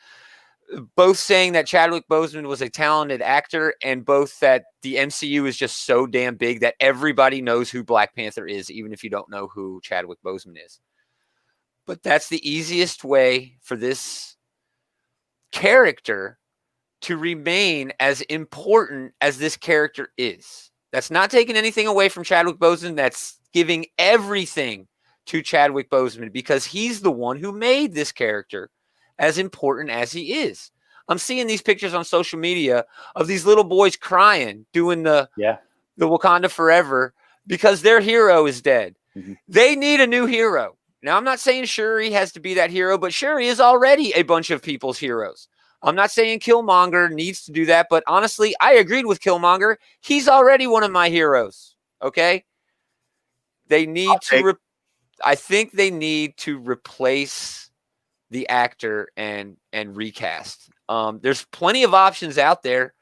both saying that Chadwick Boseman was a talented actor and both that the MCU is just so damn big that everybody knows who Black Panther is, even if you don't know who Chadwick Boseman is. But that's the easiest way for this character to remain as important as this character is. That's not taking anything away from Chadwick Boseman. That's giving everything to Chadwick Boseman because he's the one who made this character as important as he is. I'm seeing these pictures on social media of these little boys crying, doing the Wakanda Forever because their hero is dead. Mm-hmm. They need a new hero. Now, I'm not saying Shuri has to be that hero, but Shuri is already a bunch of people's heroes. I'm not saying Killmonger needs to do that, but honestly, I agreed with Killmonger. He's already one of my heroes. Okay, they need I think they need to replace the actor and recast. There's plenty of options out there.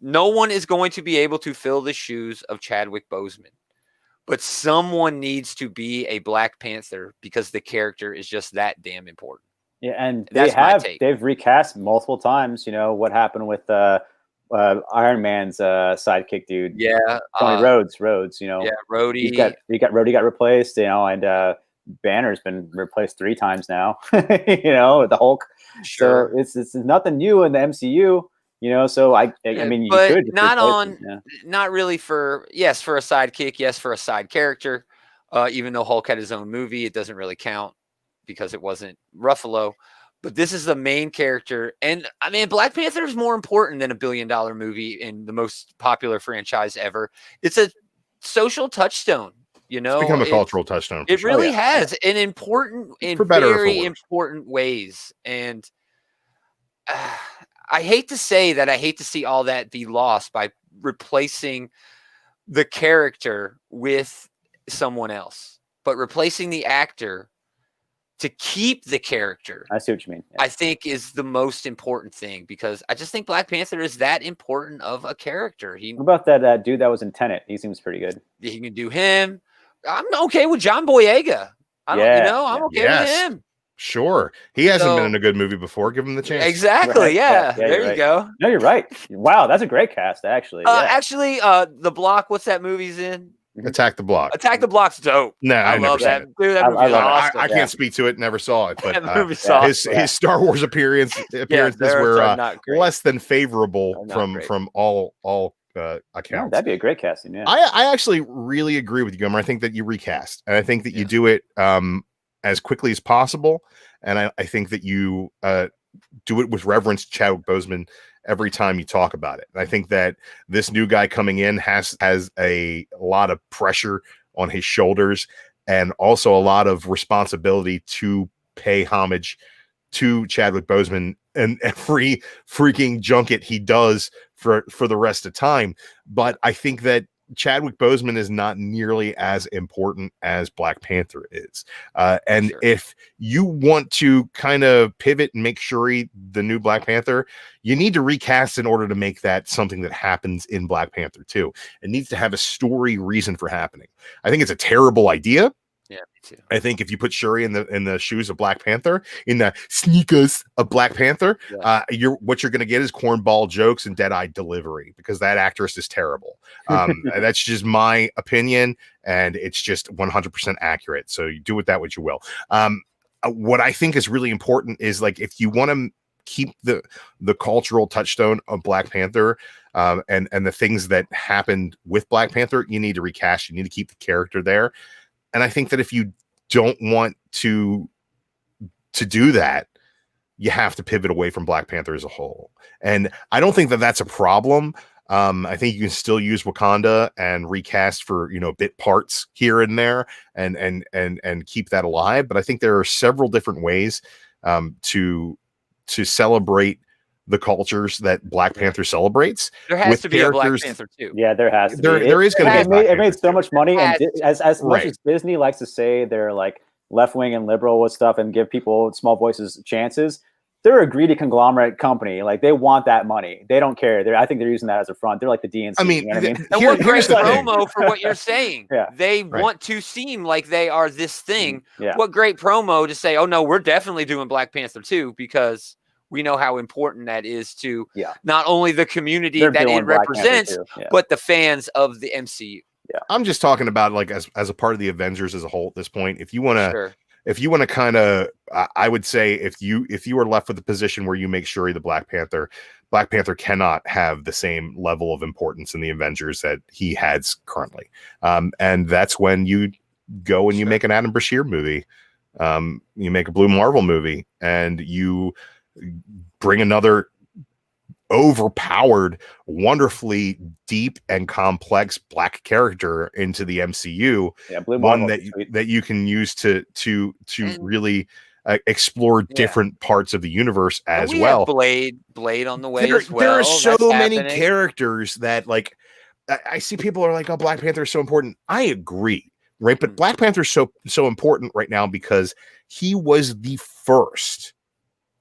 no one is going to be able to fill the shoes of Chadwick Boseman, but someone needs to be a Black Panther because the character is just that damn important. Yeah, and That's they've recast multiple times. You know what happened with Iron Man's sidekick dude. Yeah, Tony Rhodes. You know, yeah, Rhodey. Rhodey got replaced. You know, and Banner's been replaced 3 times now. You know, the Hulk. Sure. So it's nothing new in the MCU. You know, so I mean, you but could not really for a sidekick, yes, for a side character. Even though Hulk had his own movie, it doesn't really count because it wasn't Ruffalo. But this is the main character, and I mean, Black Panther is more important than $1 billion movie in the most popular franchise ever. It's a social touchstone. You know, it's become a cultural touchstone. It really has an important, in very important ways, and. I hate to say that I hate to see all that be lost by replacing the character with someone else, but replacing the actor to keep the character. I see what you mean. Yeah. I think is the most important thing because I just think Black Panther is that important of a character. What about that dude that was in Tenet? He seems pretty good. He can do him. I'm okay with John Boyega. I'm okay with him. Sure. He hasn't been in a good movie before. Give him the chance. Exactly. Right. Yeah. There you go. No, you're right. Wow. That's a great cast, actually. Actually, The Block, what's that movie's in? Attack the Block. Attack the Block's dope. No, I love that. It. Dude, that movie's awesome. I can't speak to it. Never saw it. But his Star Wars appearances were less than favorable from all accounts. Yeah, that'd be a great casting. Yeah. I actually really agree with you, Gaumer. I think that you recast, and I think that you do it as quickly as possible. And I think that you do it with reverence to Chadwick Boseman every time you talk about it. And I think that this new guy coming in has a lot of pressure on his shoulders and also a lot of responsibility to pay homage to Chadwick Boseman and every freaking junket he does for the rest of time. But I think that Chadwick Boseman is not nearly as important as Black Panther is. If you want to kind of pivot and make Shuri the new Black Panther, you need to recast in order to make that something that happens in Black Panther too. It needs to have a story reason for happening. I think it's a terrible idea. Yeah, me too. I think if you put Shuri in the shoes of Black Panther, in the sneakers of Black Panther, what you're going to get is cornball jokes and dead-eyed delivery because that actress is terrible. That's just my opinion, and it's just 100% accurate. So you do with that what you will. What I think is really important is like if you want to keep the cultural touchstone of Black Panther and the things that happened with Black Panther, you need to recast. You need to keep the character there. And I think that if you don't want to do that, you have to pivot away from Black Panther as a whole. And I don't think that that's a problem. I think you can still use Wakanda and recast for, bit parts here and there and keep that alive. But I think there are several different ways to celebrate the cultures that Black Panther celebrates. There has to be a Black Panther too. Yeah, there has to be. There is going to be. It made so much money, and as much as Disney likes to say they're like left wing and liberal with stuff and give people small voices chances, they're a greedy conglomerate company. Like they want that money. They don't care. I think they're using that as a front. They're like the DNC. I mean, you know what I mean? And what great promo for what you're saying. Yeah. They want to seem like they are this thing. Yeah. What great promo to say, oh no, we're definitely doing Black Panther too because we know how important that is to not only the community that it represents, but the fans of the MCU. Yeah, I'm just talking about like as a part of the Avengers as a whole at this point. If you want to kind of, I would say if you are left with the position where you make Shuri the Black Panther cannot have the same level of importance in the Avengers that he has currently. And that's when you go and you make an Adam Brashear movie. You make a Blue Marvel movie and you bring another overpowered, wonderfully deep and complex Black character into the MCU. Yeah, Blue one that you can use to really explore different parts of the universe as well. Blade on the way as well. There are so many characters that like I see people are like, oh, Black Panther is so important. I agree, right? But Black Panther is so important right now because he was the first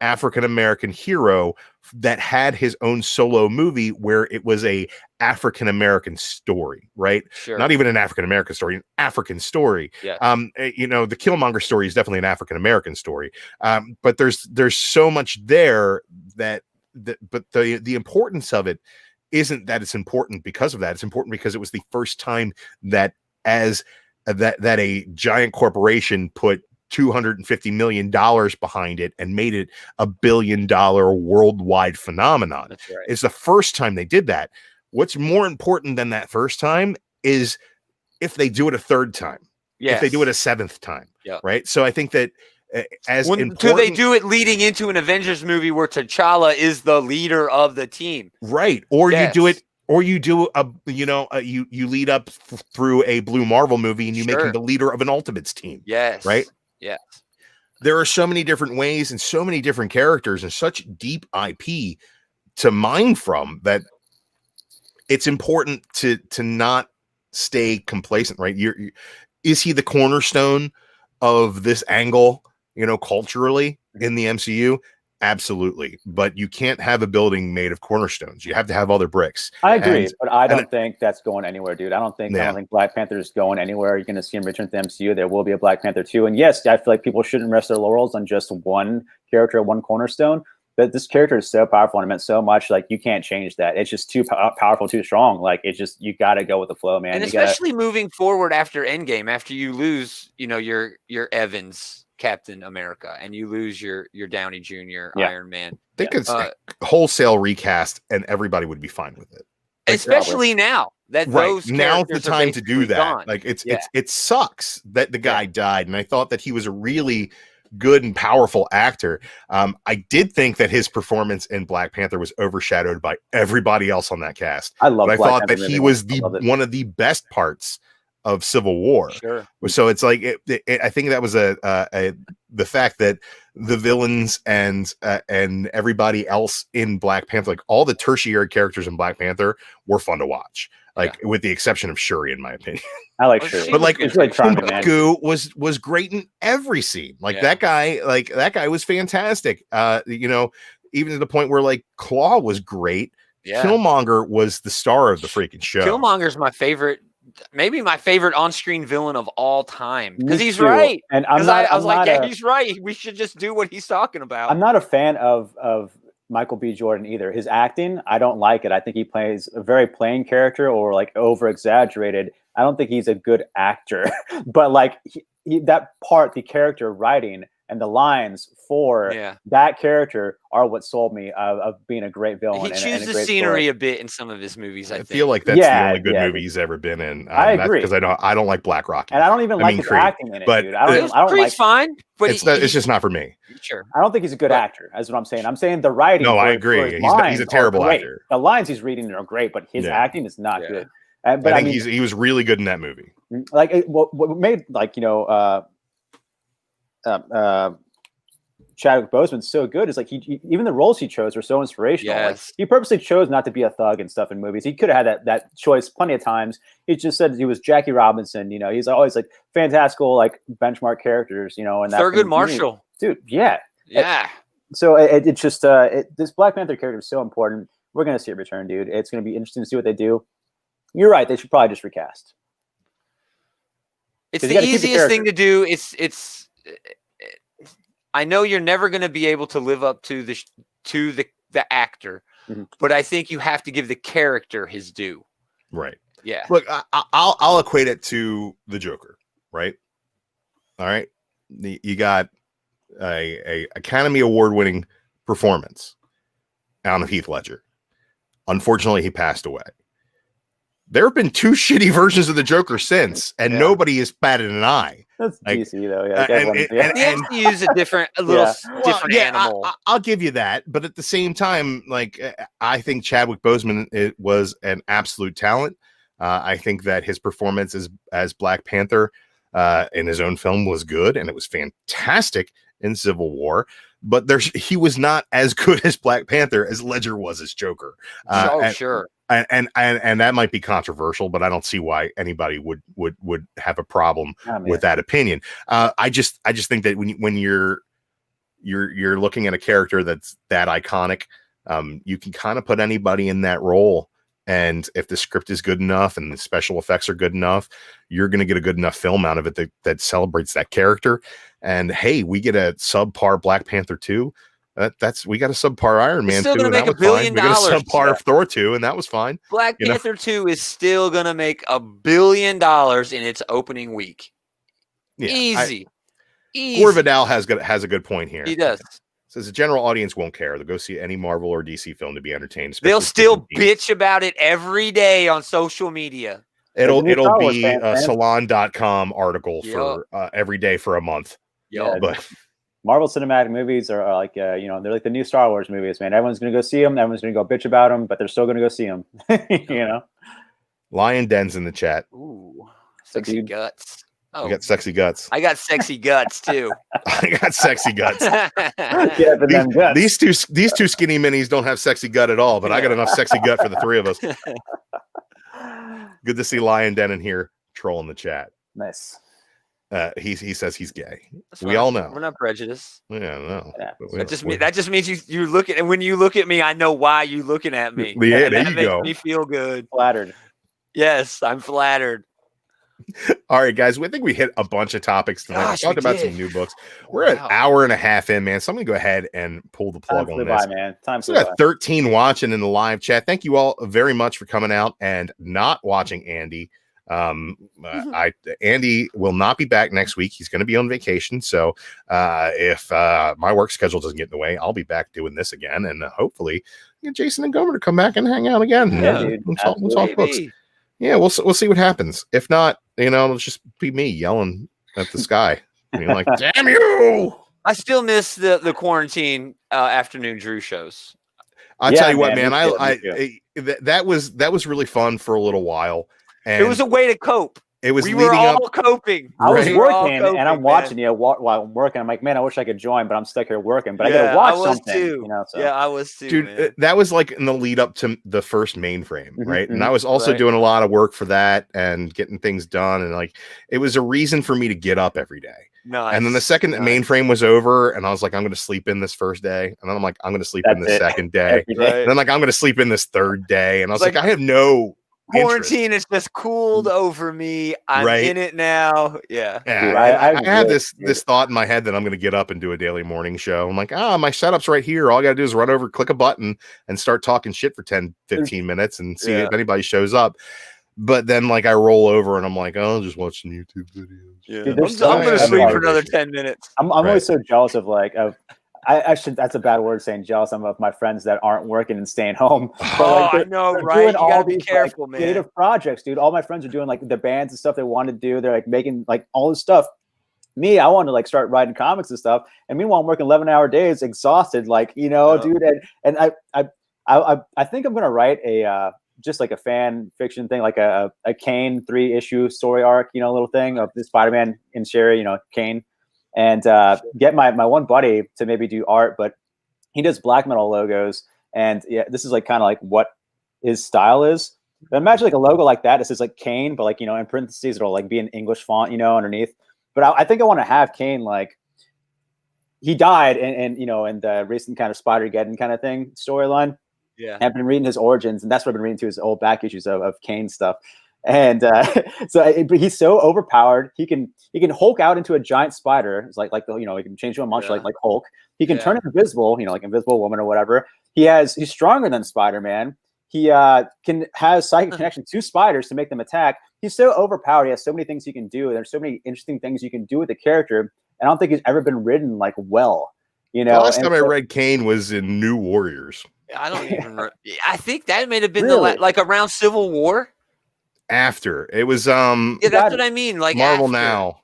African-American hero that had his own solo movie where it was a African-American story, right? Sure. Not even an African-American story, an African story. Yeah. You know, the Killmonger story is definitely an African-American story. But there's so much there but the importance of it isn't that it's important because of that. It's important because it was the first time that that a giant corporation put $250 million behind it and made it $1 billion worldwide phenomenon. That's right. It's the first time they did that. What's more important than that first time is if they do it a third time, if they do it a seventh time, right? So I think that do they do it leading into an Avengers movie where T'Challa is the leader of the team, right? Or you do it. Or you do you lead up through a Blue Marvel movie and you make him the leader of an Ultimates team. Yes. Right. Yes. There are so many different ways and so many different characters and such deep IP to mine from that it's important to not stay complacent, right? Is he the cornerstone of this angle, you know, culturally in the MCU? Absolutely. But you can't have a building made of cornerstones. You have to have other bricks. I agree, but I don't think that's going anywhere, dude. I don't think Black Panther is going anywhere. You're going to see him return to the MCU. There will be a Black Panther 2. And yes, I feel like people shouldn't rest their laurels on just one character, one cornerstone. But this character is so powerful and it meant so much. Like, you can't change that. It's just too powerful, too strong. Like, it's just, you got to go with the flow, man. And especially moving forward after Endgame, after you lose, you know, your Evans, Captain America, and you lose your Downey Jr. Iron Man. They could wholesale recast and everybody would be fine with it. Like, especially now that those now's the time to do that. Gone. Like it sucks that the guy died, and I thought that he was a really good and powerful actor. I did think that his performance in Black Panther was overshadowed by everybody else on that cast. I thought that he was one of the best parts of Civil War. Sure. So it's like I think that was the fact that the villains and everybody else in Black Panther, like all the tertiary characters in Black Panther, were fun to watch. Like with the exception of Shuri, in my opinion. I like Shuri, but like M'Baku was great in every scene. Like that guy was fantastic. You know, even to the point where like Claw was great. Yeah. Killmonger was the star of the freaking show. Killmonger's my favorite. Maybe my favorite on-screen villain of all time, because he's right. And I was like, he's right. We should just do what he's talking about. I'm not a fan of Michael B. Jordan either. His acting, I don't like it. I think he plays a very plain character or like over-exaggerated. I don't think he's a good actor. But like that part, the character writing and the lines for that character are what sold me of being a great villain. He chooses scenery a bit in some of his movies. I feel like that's the only good movie he's ever been in. I agree, because I don't like Black Rocky, and I don't even like his acting in it, but dude. I don't Creed's fine, but it's just not for me. Sure, I don't think he's a good actor. That's what I'm saying. I'm saying the writing. No, I agree. He's a terrible actor. The lines he's reading are great, but his acting is not good. But I think he was really good in that movie. Like what made like Chadwick Boseman so good is like he even the roles he chose were so inspirational. Like, he purposely chose not to be a thug and stuff in movies. He could have had that choice plenty of times. He just said he was Jackie Robinson. You know, he's always like fantastical, like benchmark characters. You know, and Thurgood Marshall, dude. So it's just this Black Panther character is so important. We're gonna see it return, dude. It's gonna be interesting to see what they do. You're right. They should probably just recast. It's the easiest thing to do. It's. I know you're never going to be able to live up to the actor, but I think you have to give the character his due. Right. Yeah. Look, I'll equate it to the Joker. Right. All right. You got a Academy Award winning performance out of Heath Ledger. Unfortunately, he passed away. There have been 2 shitty versions of the Joker since, and nobody has batted an eye. That's DC though, yeah. And use a different animal. I'll give you that, but at the same time, like I think Chadwick Boseman was an absolute talent. I think that his performance as Black Panther in his own film was good, and it was fantastic in Civil War. But he was not as good as Black Panther as Ledger was as Joker. Sure. And that might be controversial, but I don't see why anybody would have a problem with that opinion. I just think that when you're looking at a character that's that iconic. You can kind of put anybody in that role. And if the script is good enough and the special effects are good enough, you're going to get a good enough film out of it that celebrates that character. And hey, we get a subpar Black Panther 2. We got a subpar Iron Man 2. Still going to make $1 billion. We got a subpar Thor 2, and that was fine. Black Panther 2 is still going to make $1 billion in its opening week. Yeah, Easy. Gore Vidal has a good point here. He does. Says the general audience won't care. They'll go see any Marvel or DC film to be entertained. They'll still bitch about it every day on social media. It'll be a salon.com article for every day for a month. Yeah, but Marvel Cinematic Movies are like, they're like the new Star Wars movies, man. Everyone's going to go see them. Everyone's going to go bitch about them, but they're still going to go see them. Lion Den's in the chat. Ooh, sexy guts. Oh, you got sexy guts. I got sexy guts too. I got sexy guts. Yeah, but guts. These two skinny minis don't have sexy gut at all, but I got enough sexy gut for the three of us. Good to see Lion Den in here trolling the chat. Nice. He says he's gay. That's we fine. all know. We're not prejudiced. Yeah, no. Yeah. That just means you look at, and when you look at me, I know why you're looking at me. Yeah, and there that you makes go. me feel good. Flattered. Yes, I'm flattered. All right, guys. I think we hit a bunch of topics tonight. Gosh, We talked we about did. some new books. We're an hour and a half in, man. So I'm going to go ahead and pull the plug Time on flew this. by, man. Time So flew we by. got 13 watching in the live chat. Thank you all very much for coming out and not watching Andy. Andy will not be back next week. He's going to be on vacation. So if my work schedule doesn't get in the way, I'll be back doing this again. And hopefully get Jason and Gaumer to come back and hang out again. Yeah, dude. We'll talk books. Yeah, we'll see what happens. If not, it'll just be me yelling at the sky. Like, damn you! I still miss the quarantine afternoon Drew shows. I'll tell you what, man, man. me too. That was really fun for a little while. And It was a way to cope. it was We leading were all up. coping. I was We were all working coping, and I'm man. watching you while I'm working. I'm like, man, I wish I could join, but I'm stuck here working. But I Yeah, gotta watch I was something. too. So. Yeah, I was too, Dude, man. that was like in the lead up to the first mainframe, Mhm, right? And I was also Right. doing a lot of work for that and getting things done. And like, it was a reason for me to get up every day. Nice. And then the second Nice. mainframe was over, and I was like, I'm going to sleep in this first day. And then I'm like, I'm going to sleep in That's this it. second day. Every day. And then like, I'm going to sleep in this third day. And I was like, Like, I have no interest. Quarantine has just cooled over me. I'm Right. in it now. Yeah. Yeah, Dude, I had really- this thought in my head that I'm going to get up and do a daily morning show. I'm like, my setup's right here. All I got to do is run over, click a button, and start talking shit for 10, 15 minutes and see Yeah. if anybody shows up. But then, like, I roll over and I'm like, oh, I'll just watch some YouTube videos. Yeah. Dude, I'm there's so going to many sleep other for another motivation. 10 minutes. I'm Right. always so jealous of I should, that's a bad word saying jealous. I'm of my friends that aren't working and staying home. But, Oh, I they're- know, they're right? doing You got to all be these, careful, man. creative projects, dude. All my friends are doing like the bands and stuff they want to do. They're like making like all this stuff. Me, I want to like start writing comics and stuff. And meanwhile, I'm working 11-hour days, exhausted, dude. And I think I'm gonna write a just like a fan fiction thing, like a Kane 3-issue story arc, little thing of the Spider-Man in Sherry, Kane, and get my one buddy to maybe do art, but he does black metal logos, and yeah, this is like kind of like what his style is. But imagine like a logo like that. It says like Kane, but like in parentheses it'll like be an English font, underneath. But I think I want to have Kane like he died, and in the recent kind of Spider-Geddon kind of thing storyline. Yeah. I've been reading his origins, and that's what I've been reading to his old back issues of Kane stuff. And but he's so overpowered. He can Hulk out into a giant spider. It's like he can change to a monster like Hulk. He can turn invisible, like Invisible Woman or whatever. He's stronger than Spider-Man. He can have psychic connection to spiders to make them attack. He's so overpowered. He has so many things he can do. And there's so many interesting things you can do with the character. And I don't think he's ever been written like well. The last time I read Kane was in New Warriors. I don't even. I think that may have been Really? like around Civil War. After it was Yeah, that's what I mean. Like Marvel after. Now.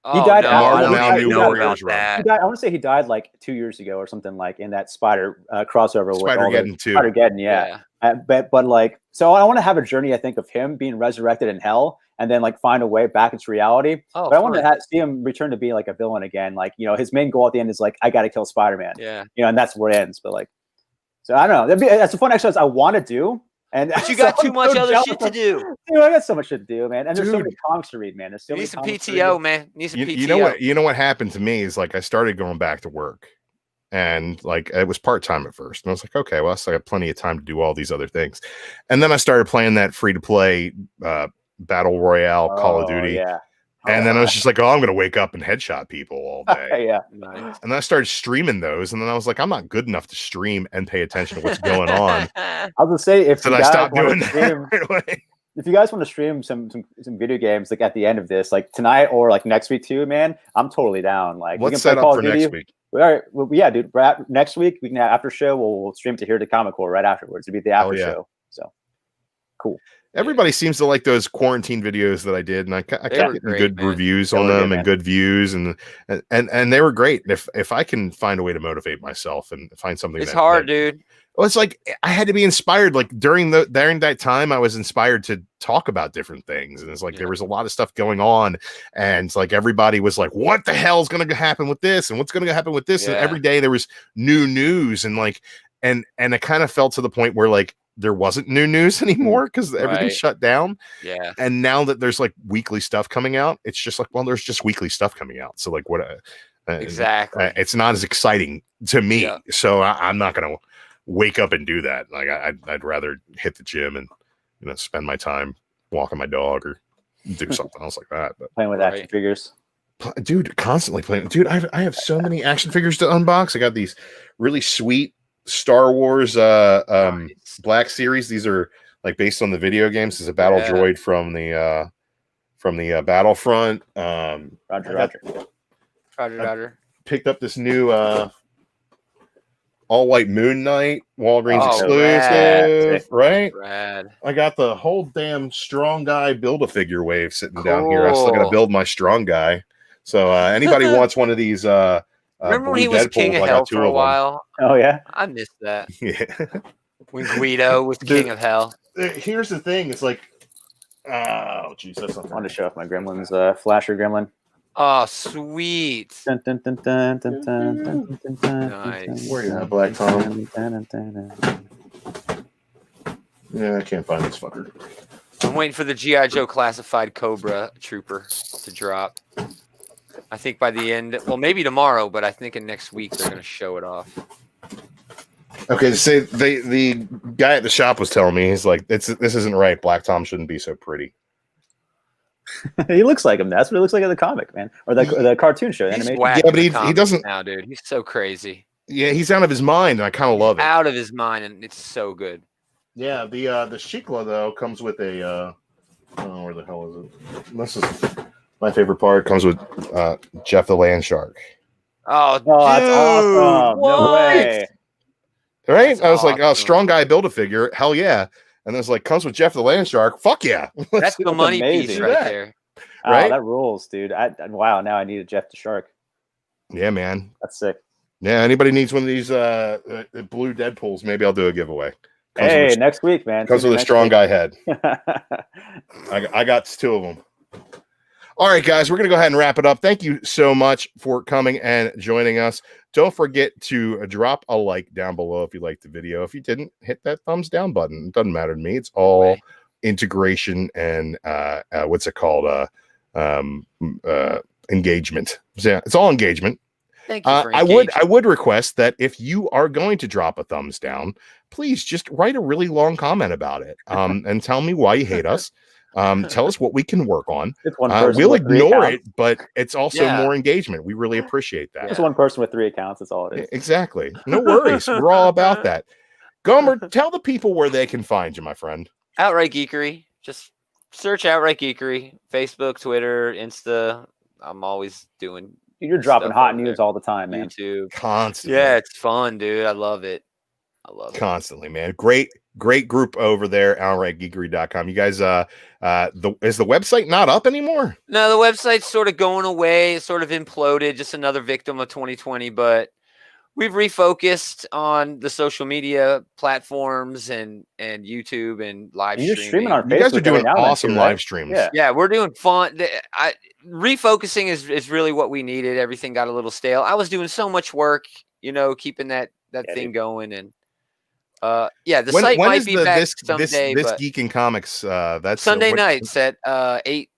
Oh, died no, after I Marvel don't Now, even New know Warriors about run. that. He died, I want to say he died like 2 years ago or something, like in that spider crossover with all the Spider-Geddon 2. Spider-Geddon, yeah. But like, so I want to have a journey, I think, of him being resurrected in hell and then like find a way back into reality. Oh, but I want fun. to see him return to be like a villain again. Like, his main goal at the end is like, I got to kill Spider-Man. Yeah. And that's where it ends. But like, so I don't know. That's a fun exercise I want to do. And But you got too much other shit to do. Dude, I got so much shit to do, man. And there's so Dude. many comics to read, man. There's so You many need some comics to PTO, read. man. You need some PTO. You know what happened to me is like I started going back to work, and like it was part-time at first, and I was like, okay, well, so I got plenty of time to do all these other things. And then I started playing that free-to-play battle royale Call of Duty. Yeah. And then I was just like, oh, I'm gonna wake up and headshot people all day. Yeah. Nice. And then I started streaming those, and then I was like, I'm not good enough to stream and pay attention to what's going on. I was gonna say, if So you I guys stopped want doing to stream, that right away. if you guys want to stream some video games like at the end of this, like tonight or like next week too, man, I'm totally down. Like, we Let's can play set Call up of for Duty. next week. All right, well, yeah, dude. Next week we can after show. We'll stream to Here to Comic Core right afterwards. It'll be the after show. So cool. Everybody seems to like those quarantine videos that I did, and I kept getting good reviews on them and good views, and they were great. If I can find a way to motivate myself and find something, It's hard, dude. Well, it's like I had to be inspired. Like during that time, I was inspired to talk about different things, and it's like there was a lot of stuff going on, and it's like everybody was like, "What the hell is going to happen with this? And what's going to happen with this?" And every day there was new news, and like, and it kind of felt to the point where like there wasn't new news anymore because everything shut down. Yeah. And now that there's like weekly stuff coming out, it's just like, well, there's just weekly stuff coming out. So like, what? Exactly. It's not as exciting to me. Yeah. So I'm not going to wake up and do that. Like I'd rather hit the gym and spend my time walking my dog or do something else like that. But playing with action figures, dude, constantly playing. Dude, I have so many action figures to unbox. I got these really sweet Star Wars Black Series. These are like based on the video games. This is a battle droid from the Battlefront. Roger. Picked up this new all white Moon Knight Walgreens exclusive, right? Rad. I got the whole damn strong guy Build-A-Figure wave sitting down here. I still got to build my strong guy. So anybody wants one of these? Remember when he was King of Hell for a while? Oh yeah, I missed that. Yeah, when Guido was King of Hell. Here's the thing: it's like, oh jeez, that's not. I want to show off my Gremlins Flasher Gremlin. Oh, sweet. Nice. Where you at, Black Tom? Yeah, I can't find this fucker. I'm waiting for the G.I. Joe classified Cobra Trooper to drop. I think by the end, well, maybe tomorrow, but I think in next week they're going to show it off. Okay, so the guy at the shop was telling me, he's like, this isn't right. Black Tom shouldn't be so pretty. He looks like him. That's what it looks like in the comic, man, or the cartoon show. Animation. Yeah, but he doesn't now, dude. He's so crazy. Yeah, he's out of his mind, and I kind of love it. Out of his mind, and it's so good. Yeah, the Shikla though comes with a oh, where the hell is it? This is my favorite part. Comes with Jeff the Land Shark. Oh, that's awesome! What? No way. Right? That's I was like, oh, awesome. strong guy Build-A-Figure, hell yeah! And then it's like, comes with Jeff the Land Shark, fuck yeah! That's the money piece amazing. right there. Right? Oh, that rules, dude. Wow, now I need a Jeff the Shark. Yeah, man. That's sick. Yeah, anybody needs one of these blue Deadpools, maybe I'll do a giveaway. Hey, next week, man. Comes with a strong guy head. I got 2 of them. All right, guys, we're going to go ahead and wrap it up. Thank you so much for coming and joining us. Don't forget to drop a like down below if you liked the video. If you didn't, hit that thumbs down button. It doesn't matter to me. It's all integration and what's it called? Engagement. So, it's all engagement. Thank you for I would request that if you are going to drop a thumbs down, please just write a really long comment about it and tell me why you hate us. Tell us what we can work on. We'll ignore it, but it's also more engagement. We really appreciate that. It's one person with 3 accounts. That's all it is. Exactly. No worries. We're all about that. Gaumer, tell the people where they can find you, my friend. Outright Geekery. Just search Outright Geekery. Facebook, Twitter, Insta. I'm always doing. You're dropping hot news all the time, man. YouTube. Constantly. Yeah, it's fun, dude. I love it. Constantly, man. Great group over there, outrightgeekery.com. You guys, is the website not up anymore? No, the website's sort of going away. It's sort of imploded. Just another victim of 2020. But we've refocused on the social media platforms and YouTube and live You're streaming on Facebook. You guys are doing awesome right? live streams. Yeah, we're doing fun. Refocusing is really what we needed. Everything got a little stale. I was doing so much work, keeping that thing going. And the site might be back someday. This Geek in Comics, that's Sunday nights at 8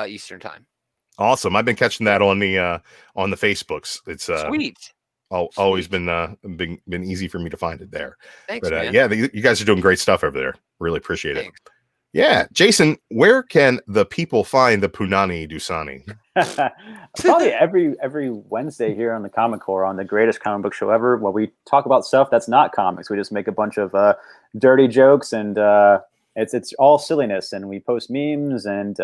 Eastern time. Awesome. I've been catching that on the Facebooks. It's sweet. always been easy for me to find it there. Thanks, But man. yeah, you guys are doing great stuff over there. Really appreciate it. Thanks. Yeah, Jason, where can the people find the Punani Dusani? Probably every Wednesday here on the Comic Core on the greatest comic book show ever, where we talk about stuff that's not comics. We just make a bunch of dirty jokes, and it's all silliness, and we post memes and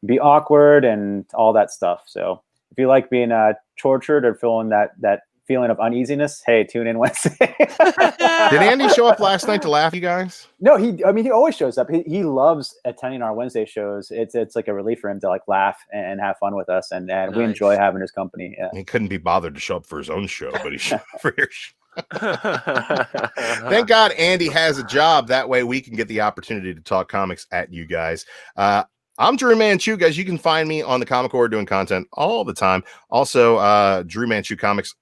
be awkward and all that stuff. So if you like being tortured or feeling that feeling of uneasiness, hey, tune in Wednesday. Did Andy show up last night to laugh, you guys? No, he always shows up. He loves attending our Wednesday shows. It's like a relief for him to like laugh and have fun with us, and we Nice. enjoy having his company. Yeah. He couldn't be bothered to show up for his own show, but he showed up for your show. Thank God Andy has a job. That way we can get the opportunity to talk comics at you guys. I'm DruManchu, guys. You can find me on the Comic Core doing content all the time. Also, DruManchu Comics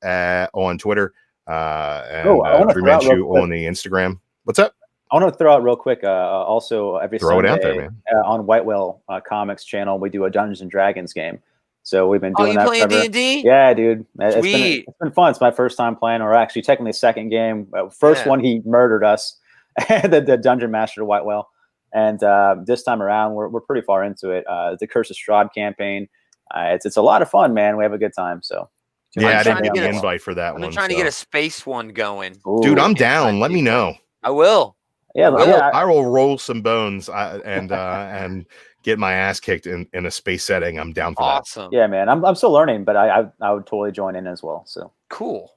on Twitter, and DruManchu on the Instagram. What's up? I want to throw out real quick. Also, every Throw it Sunday out there, man. On White Whale Comics channel, we do a Dungeons and Dragons game. So we've been doing you that playing forever. D&D? Yeah, dude. Sweet. It's been fun. It's my first time playing, or actually technically second game. First one, he murdered us, the Dungeon Master White Whale. And this time around, we're pretty far into it. The Curse of Strahd campaign. It's a lot of fun, man. We have a good time. So yeah, I didn't trying get to an get invite for that I've one. been trying to get a space one going. Ooh. Dude, I'm down. Let me know. I will. Yeah, I will roll some bones and get my ass kicked in a space setting. I'm down for Awesome. yeah, man. I'm still learning, but I would totally join in as well. So Cool.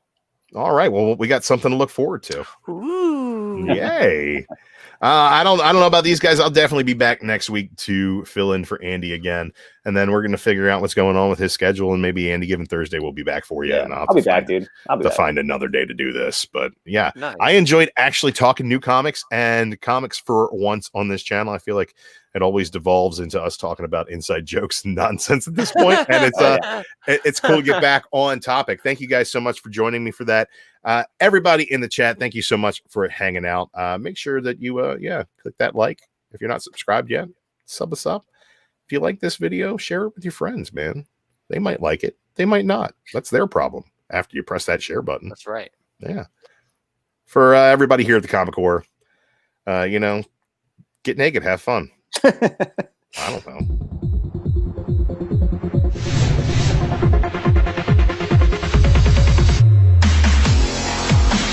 that. All right. Well, we got something to look forward to. Ooh. Yay. I don't know about these guys. I'll definitely be back next week to fill in for Andy again, and then we're going to figure out what's going on with his schedule, and maybe Andy given Thursday will be back for you. yeah, And I'll be back, dude. I'll be back. Find another day to do this. But yeah, Nice. I enjoyed actually talking new comics and comics for once on this channel. I feel like it always devolves into us talking about inside jokes and nonsense at this point, and it's cool to get back on topic. Thank you guys so much for joining me for that. Everybody in the chat, thank you so much for hanging out. Make sure that you click that like. If you're not subscribed yet, sub us up. If you like this video, share it with your friends, man. They might like it, they might not. That's their problem after you press that share button. That's right. Yeah. For everybody here at the Comic Core, get naked, have fun. I don't know.